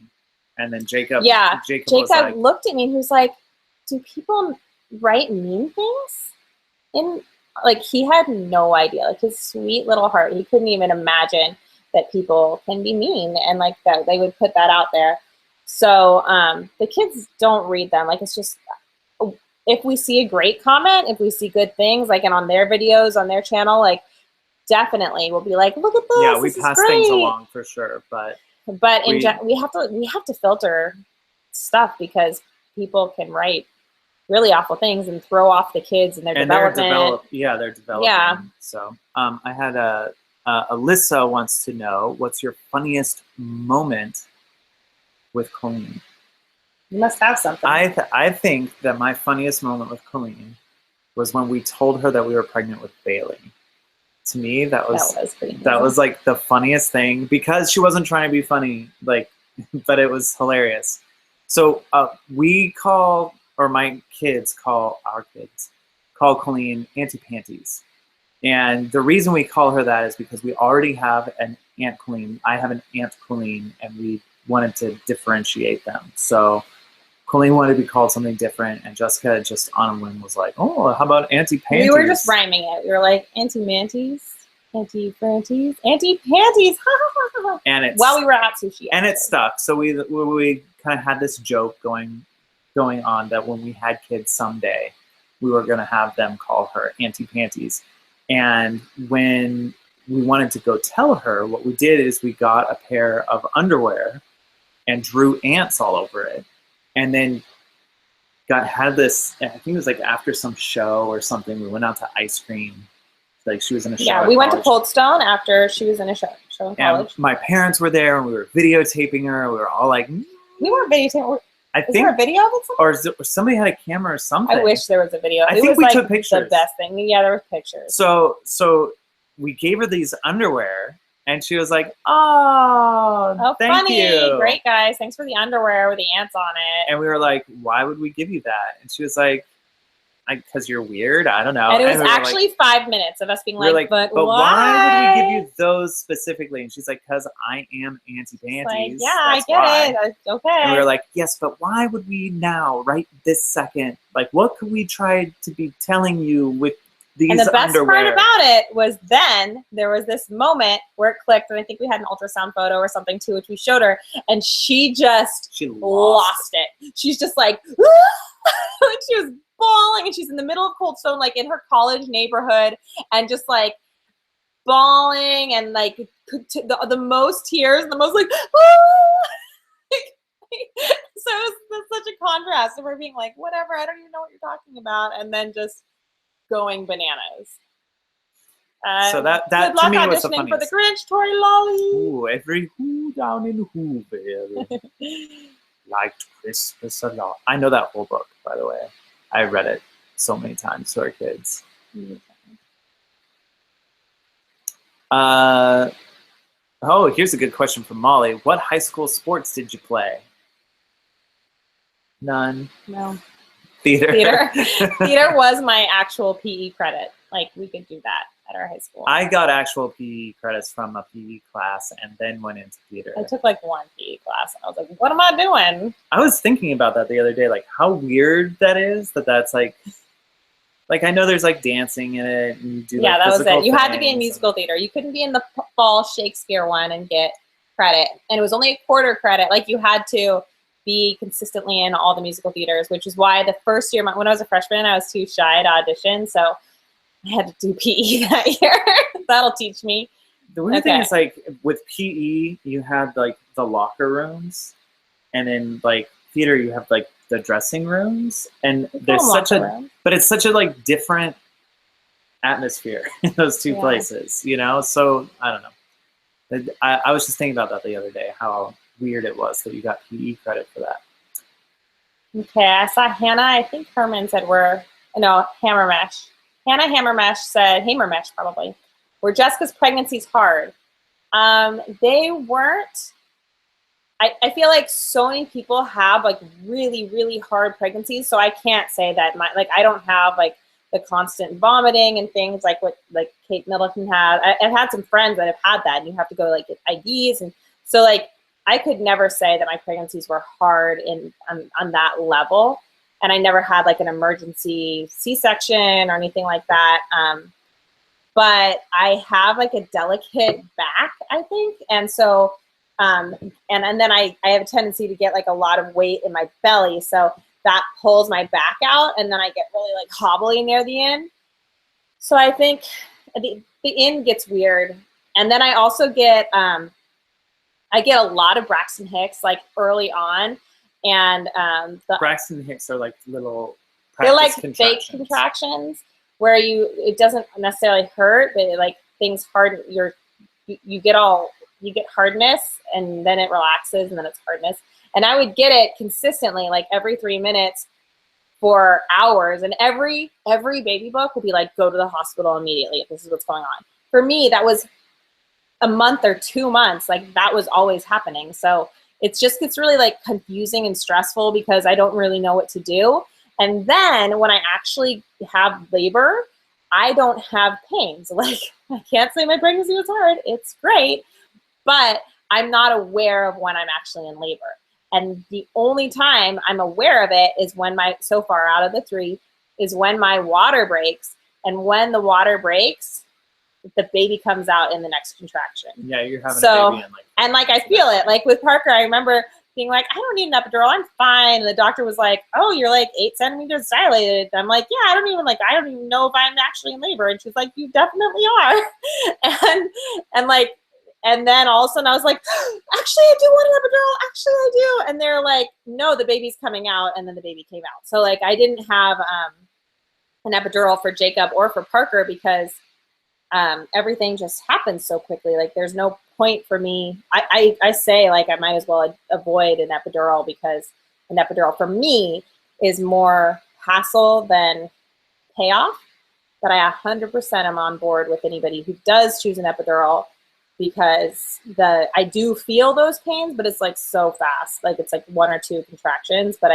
and then Jacob was like, looked at me and he was like, do people write mean things? And like, he had no idea, like his sweet little heart, he couldn't even imagine that people can be mean and like that they would put that out there. So the kids don't read them. Like, it's just, if we see a great comment, if we see good things, like, and on their videos, on their channel, like, definitely we'll be like, look at this. Yeah, we pass things along for sure, but we have to filter stuff because people can write really awful things and throw off the kids and their development. They're developing. Yeah. So I had Alyssa wants to know, what's your funniest moment with Colleen? You must have something. I think that my funniest moment with Colleen was when we told her that we were pregnant with Bailey. To me, that was like the funniest thing, because she wasn't trying to be funny, like, but it was hilarious. So my kids call Colleen Auntie Panties. And the reason we call her that is because we already have an Aunt Colleen. I have an Aunt Colleen, and we wanted to differentiate them. So Colleen wanted to be called something different, and Jessica just on a whim was like, oh, how about Auntie Panties? We were just rhyming it. We were like, Auntie Manties, Auntie Franties, Auntie Panties. And while we were at sushi. And it stuck. So we kind of had this joke going on that when we had kids someday, we were going to have them call her Auntie Panties. And when we wanted to go tell her, what we did is we got a pair of underwear and drew ants all over it. And then had this, I think it was like after some show or something, we went out to ice cream. Like, she was in a show. Yeah, we went to Cold Stone after she was in a show in college. And my parents were there, and we were videotaping her. We were all like, we weren't videotaping. I think there a video of it? Or somebody had a camera or something. I wish there was a video. I think we took pictures. The best thing. Yeah, there were pictures. So we gave her these underwear, and she was like, oh, thank you. Great, guys. Thanks for the underwear with the ants on it. And we were like, why would we give you that? And she was like, because you're weird? I don't know. And it was actually 5 minutes of us being like, but why would we give you those specifically? And she's like, because I am Auntie Panties. Like, yeah, I get it. Okay. And we were like, yes, but why would we now, right this second? Like, what could we try to be telling you with these underwear? And the best part about it was then there was this moment where it clicked, and I think we had an ultrasound photo or something too, which we showed her, and she lost it. She's just like, she was bawling, and she's in the middle of Cold Stone, like in her college neighborhood, and just like bawling, and like the most tears, and the most like, so that's such a contrast of her being like, whatever, I don't even know what you're talking about, and then just going bananas. So that good luck to me was the auditioning for the funniest. Grinch, Tori Lolly. Ooh, every who down in Whoville liked Christmas a lot. I know that whole book, by the way. I read it so many times to our kids. Oh, here's a good question from Molly. What high school sports did you play? None. No. Theater. Theater was my actual PE credit. Like, we could do that at our high school. I got actual PE credits from a PE class and then went into theater. I took like one PE class, and I was like, what am I doing? I was thinking about that the other day, like how weird that is, that's like I know there's like dancing in it, and you do Yeah, like, that was it. You had to be in things musical theater. You couldn't be in the fall Shakespeare one and get credit. And it was only a quarter credit. Like, you had to be consistently in all the musical theaters, which is why the first year, when I was a freshman, I was too shy to audition. So I had to do PE that year. That'll teach me. The weird thing is, like, with PE, you had like the locker rooms, and in like theater, you have like the dressing rooms, and there's such a, but it's such a like different atmosphere in those two places, you know? So I don't know. I was just thinking about that the other day, how weird it was that you got PE credit for that. Okay, I saw Hannah, I think Herman said Hammermesh. Hannah Hammermesh said, Hammermesh probably, were Jessica's pregnancies hard? They weren't. I feel like so many people have like really, really hard pregnancies, so I can't say that I don't have like the constant vomiting and things like what like Kate Middleton had. I've had some friends that have had that, and you have to go like get IVs, and so like I could never say that my pregnancies were hard on that level, and I never had like an emergency C-section or anything like that. But I have like a delicate back, I think, and so. And then I have a tendency to get like a lot of weight in my belly, so that pulls my back out, and then I get really like hobbly near the end. So I think the end gets weird, and then I also get a lot of Braxton Hicks like early on, and the Braxton Hicks are like little they're like contractions. fake contractions where it doesn't necessarily hurt, but it, like things harden you get hardness, and then it relaxes, and then it's hardness. And I would get it consistently, like every 3 minutes for hours. And every baby book would be like, go to the hospital immediately if this is what's going on. For me, that was a month or 2 months. Like, that was always happening. So it's really like confusing and stressful because I don't really know what to do. And then when I actually have labor, I don't have pains. Like, I can't say my pregnancy was hard. It's great. But I'm not aware of when I'm actually in labor. And the only time I'm aware of it is when so far out of the 3, is when my water breaks. And when the water breaks, the baby comes out in the next contraction. Yeah, you're having a baby and I feel it. Like with Parker, I remember being like, I don't need an epidural, I'm fine. And the doctor was like, oh, you're like 8 centimeters dilated. I'm like, yeah, I don't even know if I'm actually in labor. And she's like, you definitely are. And then all of a sudden I was like, actually, I do want an epidural. Actually, I do. And they're like, no, the baby's coming out. And then the baby came out. So like I didn't have an epidural for Jacob or for Parker because everything just happens so quickly. Like there's no point for me. I say like I might as well avoid an epidural because an epidural for me is more hassle than payoff. But I 100% am on board with anybody who does choose an epidural, because I do feel those pains, but it's like so fast. Like it's like 1 or 2 contractions, but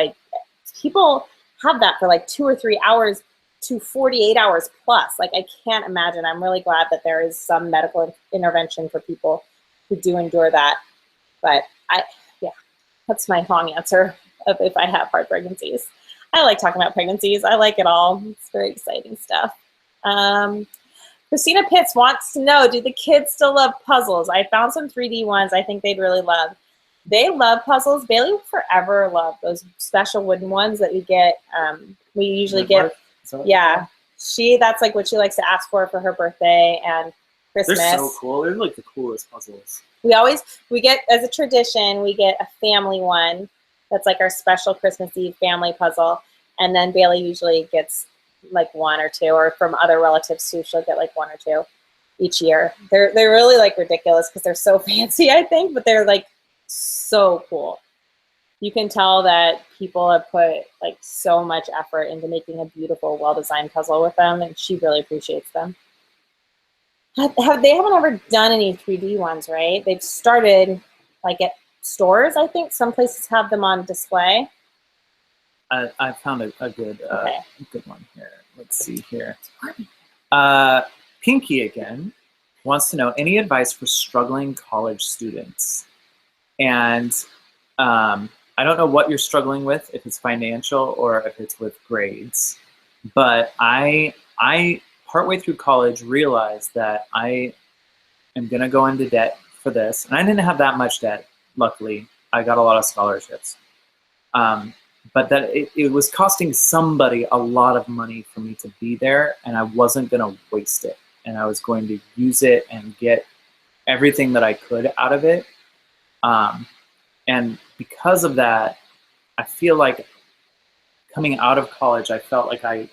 people have that for like 2 or 3 hours to 48 hours plus. Like I can't imagine. I'm really glad that there is some medical intervention for people who do endure that. But that's my long answer of if I have hard pregnancies. I like talking about pregnancies. I like it all. It's very exciting stuff. Christina Pitts wants to know, do the kids still love puzzles? I found some 3D ones I think they'd really love. They love puzzles. Bailey will forever love those special wooden ones that we get. We usually get, yeah. That's like what she likes to ask for her birthday and Christmas. They're so cool. They're like the coolest puzzles. We get, as a tradition, we get a family one that's like our special Christmas Eve family puzzle. And then Bailey usually gets like one or two, or from other relatives too, she'll get like one or two each year. They're really like ridiculous because they're so fancy, I think, but they're like so cool. You can tell that people have put like so much effort into making a beautiful, well-designed puzzle with them, and she really appreciates them. They haven't ever done any 3D ones, right? They've started like at stores, I think. Some places have them on display. I found a good Okay. good one here. Let's see here. Pinky again wants to know any advice for struggling college students. And I don't know what you're struggling with, if it's financial or if it's with grades. But I partway through college realized that I am gonna go into debt for this. And I didn't have that much debt, luckily. I got a lot of scholarships. But that it was costing somebody a lot of money for me to be there, and I wasn't gonna waste it. And I was going to use it and get everything that I could out of it. And because of that, I feel like coming out of college, I felt like I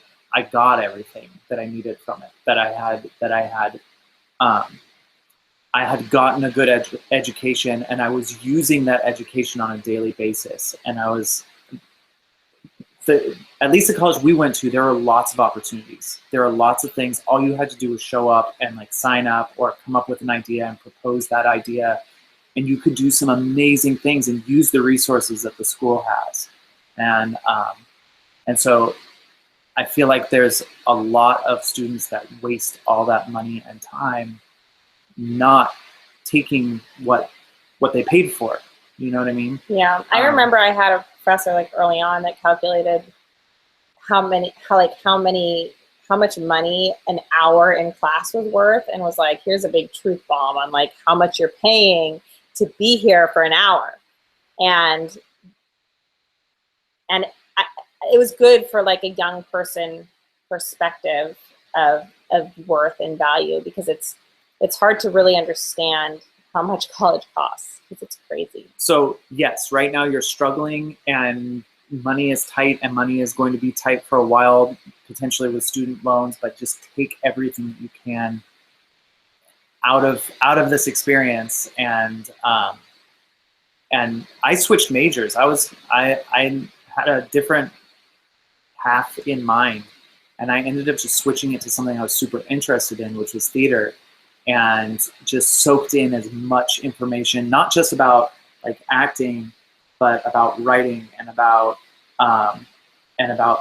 got everything that I needed from it, that I had gotten a good education, and I was using that education on a daily basis. And I was, at least the college we went to, there are lots of opportunities. There are lots of things. All you had to do was show up and like sign up or come up with an idea and propose that idea. And you could do some amazing things and use the resources that the school has. And so I feel like there's a lot of students that waste all that money and time not taking what they paid for. You know what I mean? Yeah, I remember I had a professor like early on that calculated how much money an hour in class was worth, and was like, here's a big truth bomb on like how much you're paying to be here for an hour. And it was good for like a young person perspective of worth and value, because it's hard to really understand how much college costs, because it's crazy. So yes, right now you're struggling and money is tight, and money is going to be tight for a while, potentially with student loans, but just take everything that you can out of this experience. And I switched majors. I had a different path in mind, and I ended up just switching it to something I was super interested in, which was theater, and just soaked in as much information, not just about like acting, but about writing and about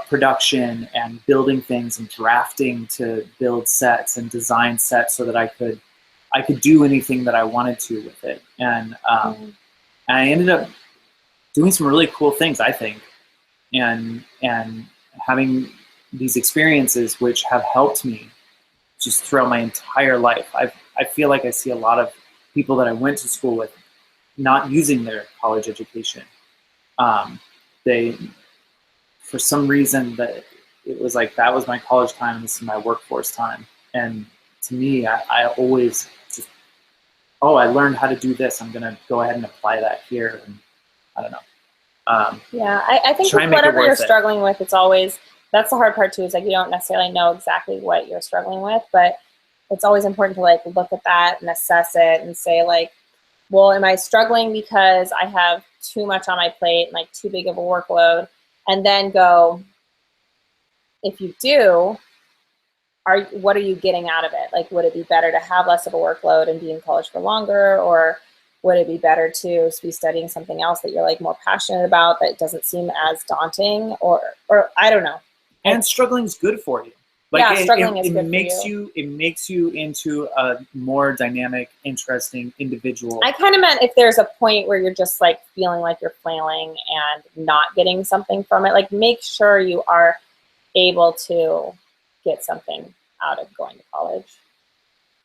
production and building things and drafting to build sets and design sets so that I could do anything that I wanted to with it. And I ended up doing some really cool things, I think, and having these experiences which have helped me just throughout my entire life. I feel like I see a lot of people that I went to school with not using their college education. They, for some reason, that it was like that was my college time and this is my workforce time. And to me, I always just, I learned how to do this, I'm gonna go ahead and apply that here. And I don't know. Yeah, I think with whatever you're struggling with, it's always, that's the hard part too, is like you don't necessarily know exactly what you're struggling with, but it's always important to like look at that and assess it and say like, well, am I struggling because I have too much on my plate and like too big of a workload? And then go, if you do, what are you getting out of it? Like, would it be better to have less of a workload and be in college for longer? Or would it be better to be studying something else that you're like more passionate about that doesn't seem as daunting? Or I don't know. And struggling is good for you. Like, yeah, struggling is good makes for you. It makes you into a more dynamic, interesting individual. I kind of meant if there's a point where you're just like feeling like you're flailing and not getting something from it, like make sure you are able to get something out of going to college.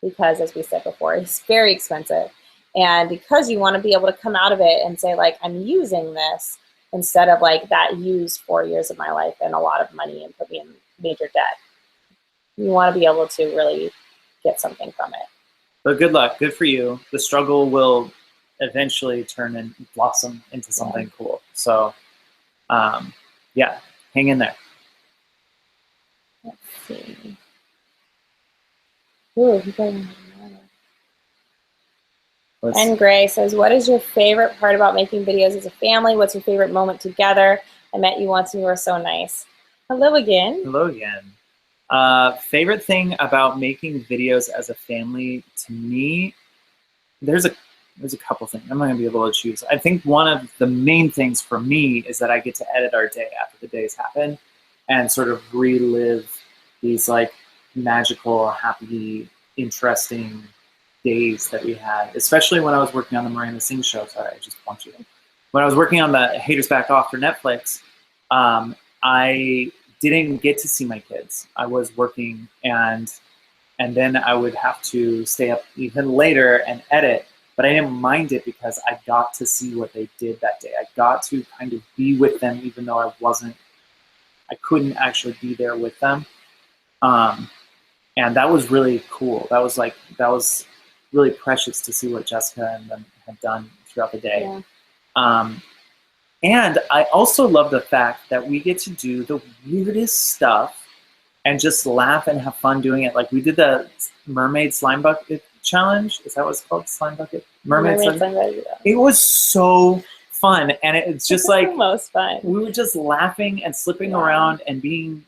Because as we said before, it's very expensive. And because you want to be able to come out of it and say, like, I'm using this, instead of like that used 4 years of my life and a lot of money and put me in major debt. You want to be able to really get something from it. But good luck. Good for you. The struggle will eventually turn and blossom into something cool. So, yeah, hang in there. Let's see. Ooh, he got another. And Gray says, what is your favorite part about making videos as a family? What's your favorite moment together? I met you once and you were so nice. Hello again. Hello again. Favorite thing about making videos as a family, to me, there's a couple things. I'm not gonna be able to choose. I think one of the main things for me is that I get to edit our day after the days happen and sort of relive these like magical, happy, interesting days that we had, especially when I was working on the Miranda Sings show. Sorry, I just bumped you. When I was working on the Haters Back Off for Netflix, I didn't get to see my kids. I was working, and then I would have to stay up even later and edit, but I didn't mind it because I got to see what they did that day. I got to kind of be with them even though I couldn't actually be there with them. And that was really cool. That was really precious to see what Jessica and them had done throughout the day. Yeah. And I also love the fact that we get to do the weirdest stuff and just laugh and have fun doing it. Like we did the mermaid slime bucket challenge. Is that what it's called? Slime bucket? Mermaid slime bucket. It was so fun. And it's just like the most fun. We were just laughing and slipping around and being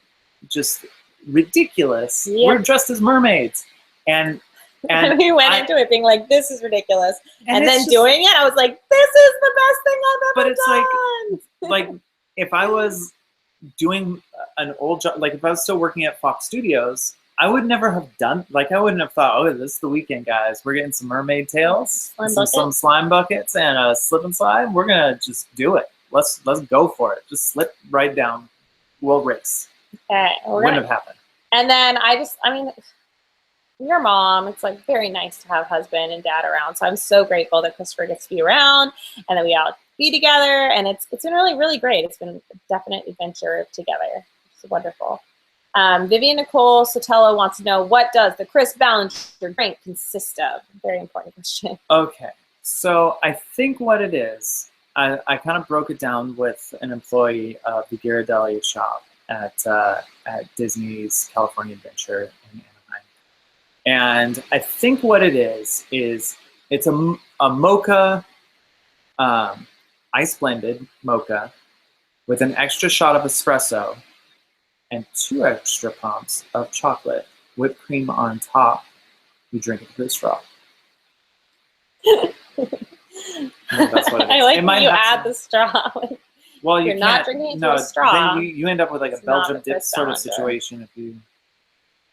just ridiculous. Yeah. We're dressed as mermaids. And we went into it being like, this is ridiculous. And then doing it, I was like, this is the best thing I've ever done. But it's like if I was doing an old job, like if I was still working at Fox Studios, I would never have done, like I wouldn't have thought, oh, this is the weekend, guys. We're getting some mermaid tails, some slime buckets, and a slip and slide. We're going to just do it. Let's go for it. Just slip right down. We'll race. Okay. Wouldn't have happened. And then I mean, your mom, it's like very nice to have husband and dad around. So I'm so grateful that Christopher gets to be around and that we all be together. And it's been really, really great. It's been a definite adventure together. It's wonderful. Vivian Nicole Sotelo wants to know, what does the Chris Ballinger drink consist of? Very important question. Okay. So I think what it is, I kind of broke it down with an employee of the Ghirardelli shop at Disney's California Adventure in Anaheim. And I think what it is it's a mocha, ice blended mocha with an extra shot of espresso and 2 extra pumps of chocolate, whipped cream on top. You drink it through a straw. That's what it is. I like when you add the straw. Well, you're not drinking it through a straw. Then you end up with like a Belgian dip sort of situation if you.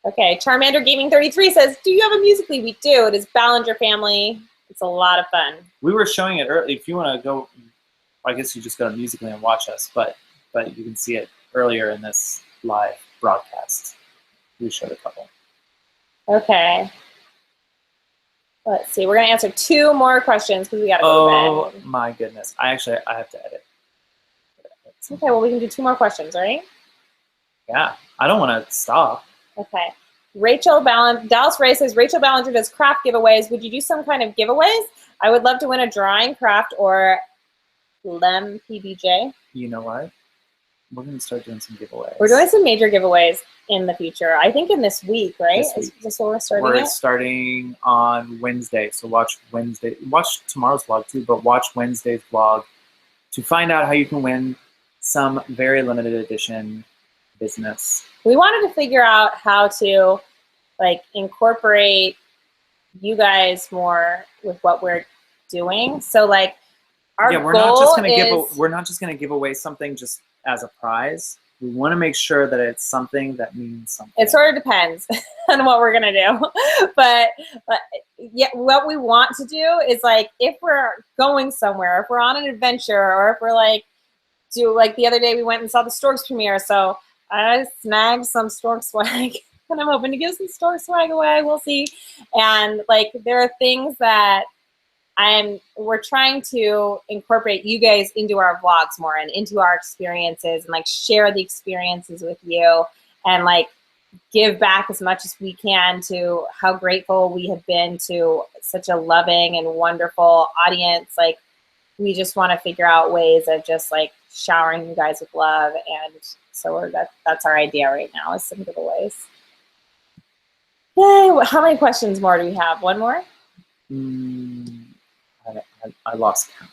Okay, Charmander Gaming 33 says, do you have a Musical.ly? We do. It is Ballinger Family. It's a lot of fun. We were showing it early. If you want to go, I guess you just go to Musical.ly and watch us, but you can see it earlier in this live broadcast. We showed a couple. Okay. Let's see. We're going to answer 2 more questions because we got to go to bed. Oh, my goodness. I have to edit. Okay, well, we can do 2 more questions, right? Yeah. I don't want to stop. Okay. Dallas Ray says, Rachel Ballinger does craft giveaways. Would you do some kind of giveaways? I would love to win a drawing, craft, or Lem PBJ. You know what? We're going to start doing some giveaways. We're doing some major giveaways in the future. I think in this week, right? This week. Is this what we're starting We're starting on Wednesday. So watch tomorrow's vlog too, but watch Wednesday's vlog to find out how you can win some very limited edition business. We wanted to figure out how to like incorporate you guys more with what we're doing. So like our we're goal not just going to give away something just as a prize. We want to make sure that it's something that means something. It sort of depends on what we're going to do. But yeah, what we want to do is like if we're going somewhere, if we're on an adventure, or if we're like the other day we went and saw the Storks premiere. So I snagged some Stork swag and I'm hoping to give some Stork swag away. We'll see. And like there are things that we're trying to incorporate you guys into our vlogs more and into our experiences and like share the experiences with you and like give back as much as we can to how grateful we have been to such a loving and wonderful audience. Like we just want to figure out ways of just like showering you guys with love, and so that's our idea right now, is some giveaways. Yay! How many questions more do we have? One more? I lost count.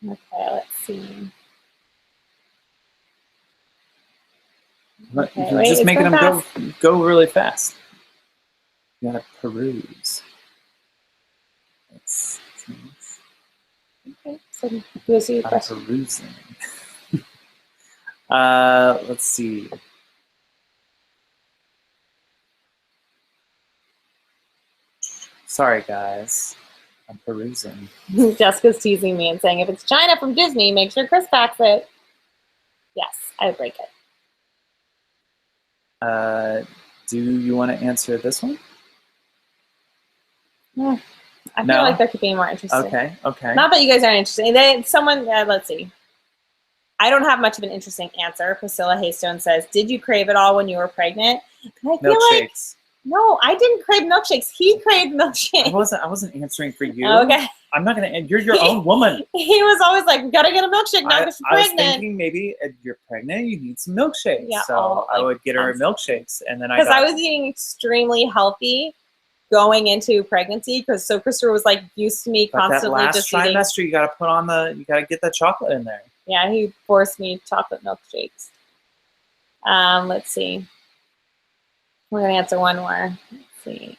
Okay, let's see. Okay, wait, just making them fast. go really fast. You gotta peruse. Okay, so we'll see your I'm question. perusing. Let's see. Sorry, guys. I'm perusing. Jessica's teasing me and saying, if it's China from Disney, make sure Chris packs it. Yes, I would break it. Do you want to answer this one? Yeah. I feel like there could be more interesting. Okay, okay. Not that you guys aren't interested. Let's see. I don't have much of an interesting answer. Priscilla Haystone says, did you crave it all when you were pregnant? And I feel like, no, I didn't crave milkshakes. He craved milkshakes. I wasn't answering for you. Okay. I'm not gonna. You're your own woman. He was always like, gotta get a milkshake now because you're pregnant. I was thinking maybe if you're pregnant, you need some milkshakes. Yeah, so I would get her milkshakes, and then because I was eating extremely healthy going into pregnancy, because Christopher was like used to me constantly that last just trimester, you gotta put on you gotta get that chocolate in there. Yeah, he forced me chocolate milkshakes. Let's see. We're gonna answer one more. Let's see.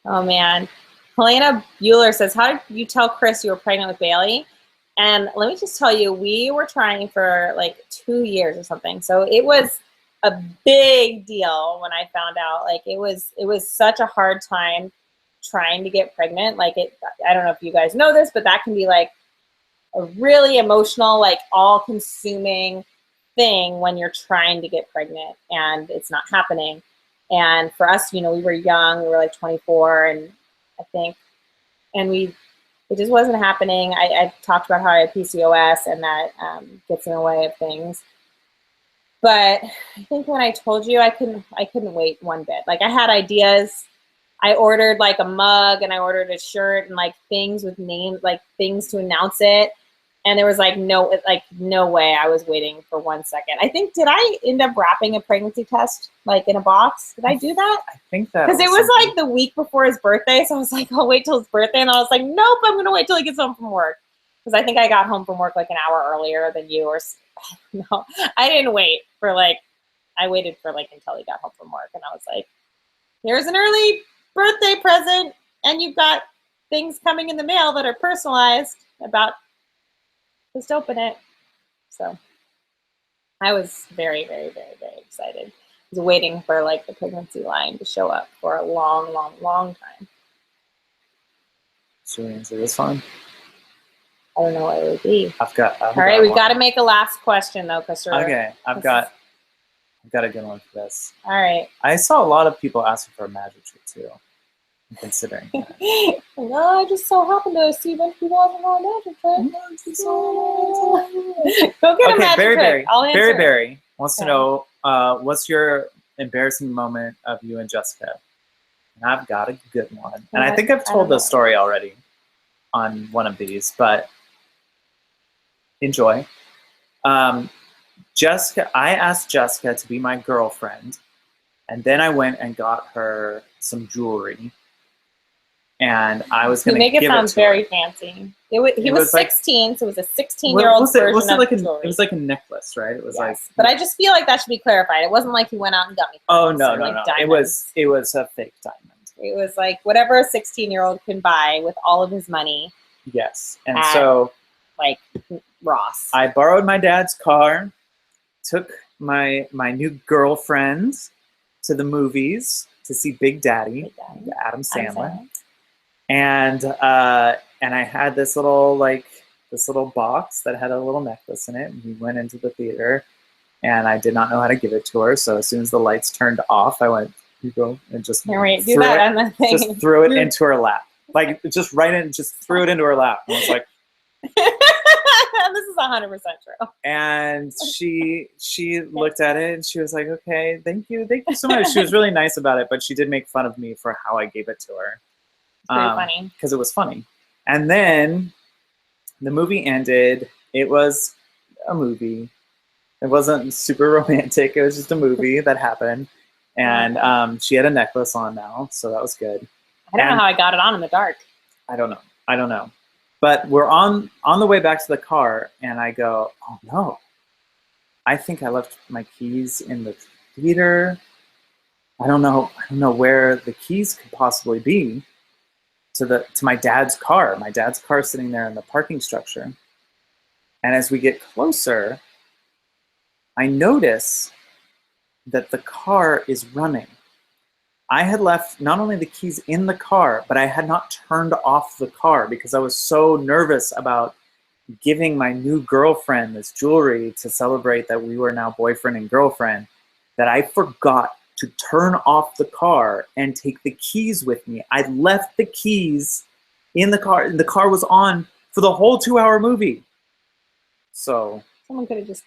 Oh man. Helena Bueller says, how did you tell Chris you were pregnant with Bailey? And let me just tell you, we were trying for like 2 years or something. So it was a big deal when I found out. Like it was such a hard time trying to get pregnant. Like I don't know if you guys know this, but that can be like a really emotional, like all-consuming thing when you're trying to get pregnant and it's not happening. And for us, we were young, we were like 24, and I think, and it just wasn't happening. I talked about how I have PCOS and that gets in the way of things. But I think when I told you, I couldn't wait one bit. Like I had ideas. I ordered like a mug and I ordered a shirt and like things with names, like things to announce it. And there was like no way I was waiting for 1 second. I think, did I end up wrapping a pregnancy test like in a box? Did I do that? I think that because it was like the week before his birthday. So I was like, I'll wait till his birthday. And I was like, nope, I'm going to wait till he gets home from work. Because I think I got home from work like an hour earlier than you, or no, I didn't wait for I waited for until he got home from work. And I was like, here's an early birthday present. And you've got things coming in the mail that are personalized about. Just open it. So I was very, very, very, very excited. I was waiting for the pregnancy line to show up for a long, long, long time. Should we answer this one? I don't know what it would be. I've got All right, we got to make a last question though, Christopher. Okay, I've got a good one for this. All right. I saw a lot of people asking for a magic trick too. I'm considering that. No, I just so happened to see when people have a magic trick. Go get a magic trick. I'll answer. Barry wants to know what's your embarrassing moment of you and Jessica? And I've got a good one. And I think I've told this story already on one of these, but enjoy. Jessica, I asked Jessica to be my girlfriend, and then I went and got her some jewelry. And I was going to give it to her. You make it sound very fancy. He was 16, so it was a 16-year-old version of jewelry. It was like a necklace, right? It was but I just feel like that should be clarified. It wasn't like he went out and got me. Oh no. It was a fake diamond. It was like whatever a 16-year-old can buy with all of his money. Yes, and so Ross. I borrowed my dad's car, took my new girlfriend to the movies to see Big Daddy, Adam Sandler. And I had this little box that had a little necklace in it, and we went into the theater, and I did not know how to give it to her. So as soon as the lights turned off, I went, "You go," and just threw it into her lap. like just right in, just threw it into her lap. And I was like, this is 100% true. and she looked at it and she was like, okay, thank you so much. She was really nice about it, but she did make fun of me for how I gave it to her. Pretty funny. Because it was funny. And then the movie ended. It was a movie. It wasn't super romantic. It was just a movie that happened. And she had a necklace on now, so that was good. I don't know how I got it on in the dark. I don't know. But we're on the way back to the car, and I go, oh no, I think I left my keys in the theater. I don't know where the keys could possibly be to my dad's car. My dad's car sitting there in the parking structure. And as we get closer, I notice that the car is running. I had left not only the keys in the car, but I had not turned off the car because I was so nervous about giving my new girlfriend this jewelry to celebrate that we were now boyfriend and girlfriend, that I forgot to turn off the car and take the keys with me. I left the keys in the car, and the car was on for the whole 2-hour movie. So someone could have just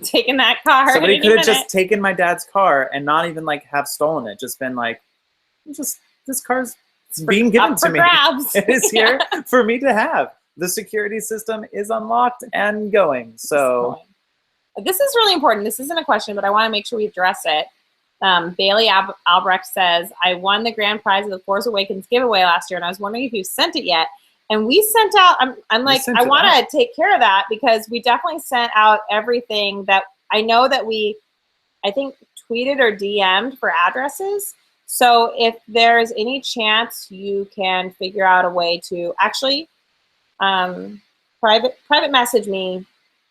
taken that car. Somebody could have just taken my dad's car and not even like have stolen it. Just been like, this car's being given to me. Grabs. It is here for me to have. The security system is unlocked and going. So this is really important. This isn't a question, but I want to make sure we address it. Bailey Albrecht says, I won the grand prize of the Force Awakens giveaway last year, and I was wondering if you sent it yet. And we sent out, I'm like, I want to take care of that because we definitely sent out everything that I know that I think tweeted or DM'd for addresses. So if there's any chance you can figure out a way to actually private message me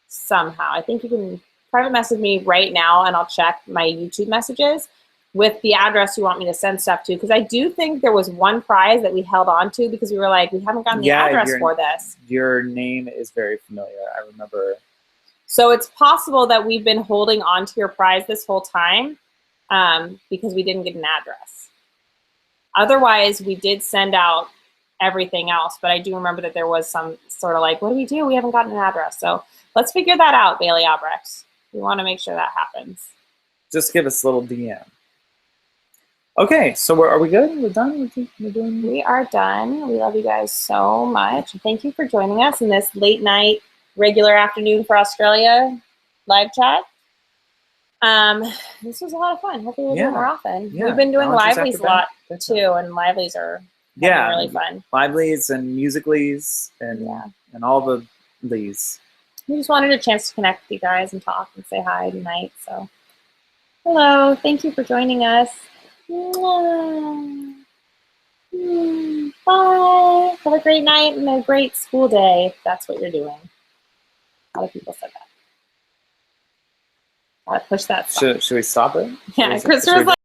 somehow. I think you can private message me right now and I'll check my YouTube messages with the address you want me to send stuff to, because I do think there was one prize that we held on to because we were like, we haven't gotten the address for this. Your name is very familiar. I remember. So it's possible that we've been holding on to your prize this whole time because we didn't get an address. Otherwise, we did send out everything else, but I do remember that there was some sort of like, what do we do? We haven't gotten an address. So let's figure that out, Bailey Albrecht. We want to make sure that happens. Just give us a little DM. Okay, so are we good? We're done? We are done. We love you guys so much. Thank you for joining us in this late night, regular afternoon for Australia live chat. This was a lot of fun. Hopefully we'll do it more often. Yeah. We've been doing Livelies a lot too, and Livelies are really fun. Livelies and Musicallys and all the lees. We just wanted a chance to connect with you guys and talk and say hi tonight. So, hello. Thank you for joining us. Bye. Have a great night and a great school day if that's what you're doing. A lot of people said that. Gotta push that. Should we stop it? Yeah, Christopher's like,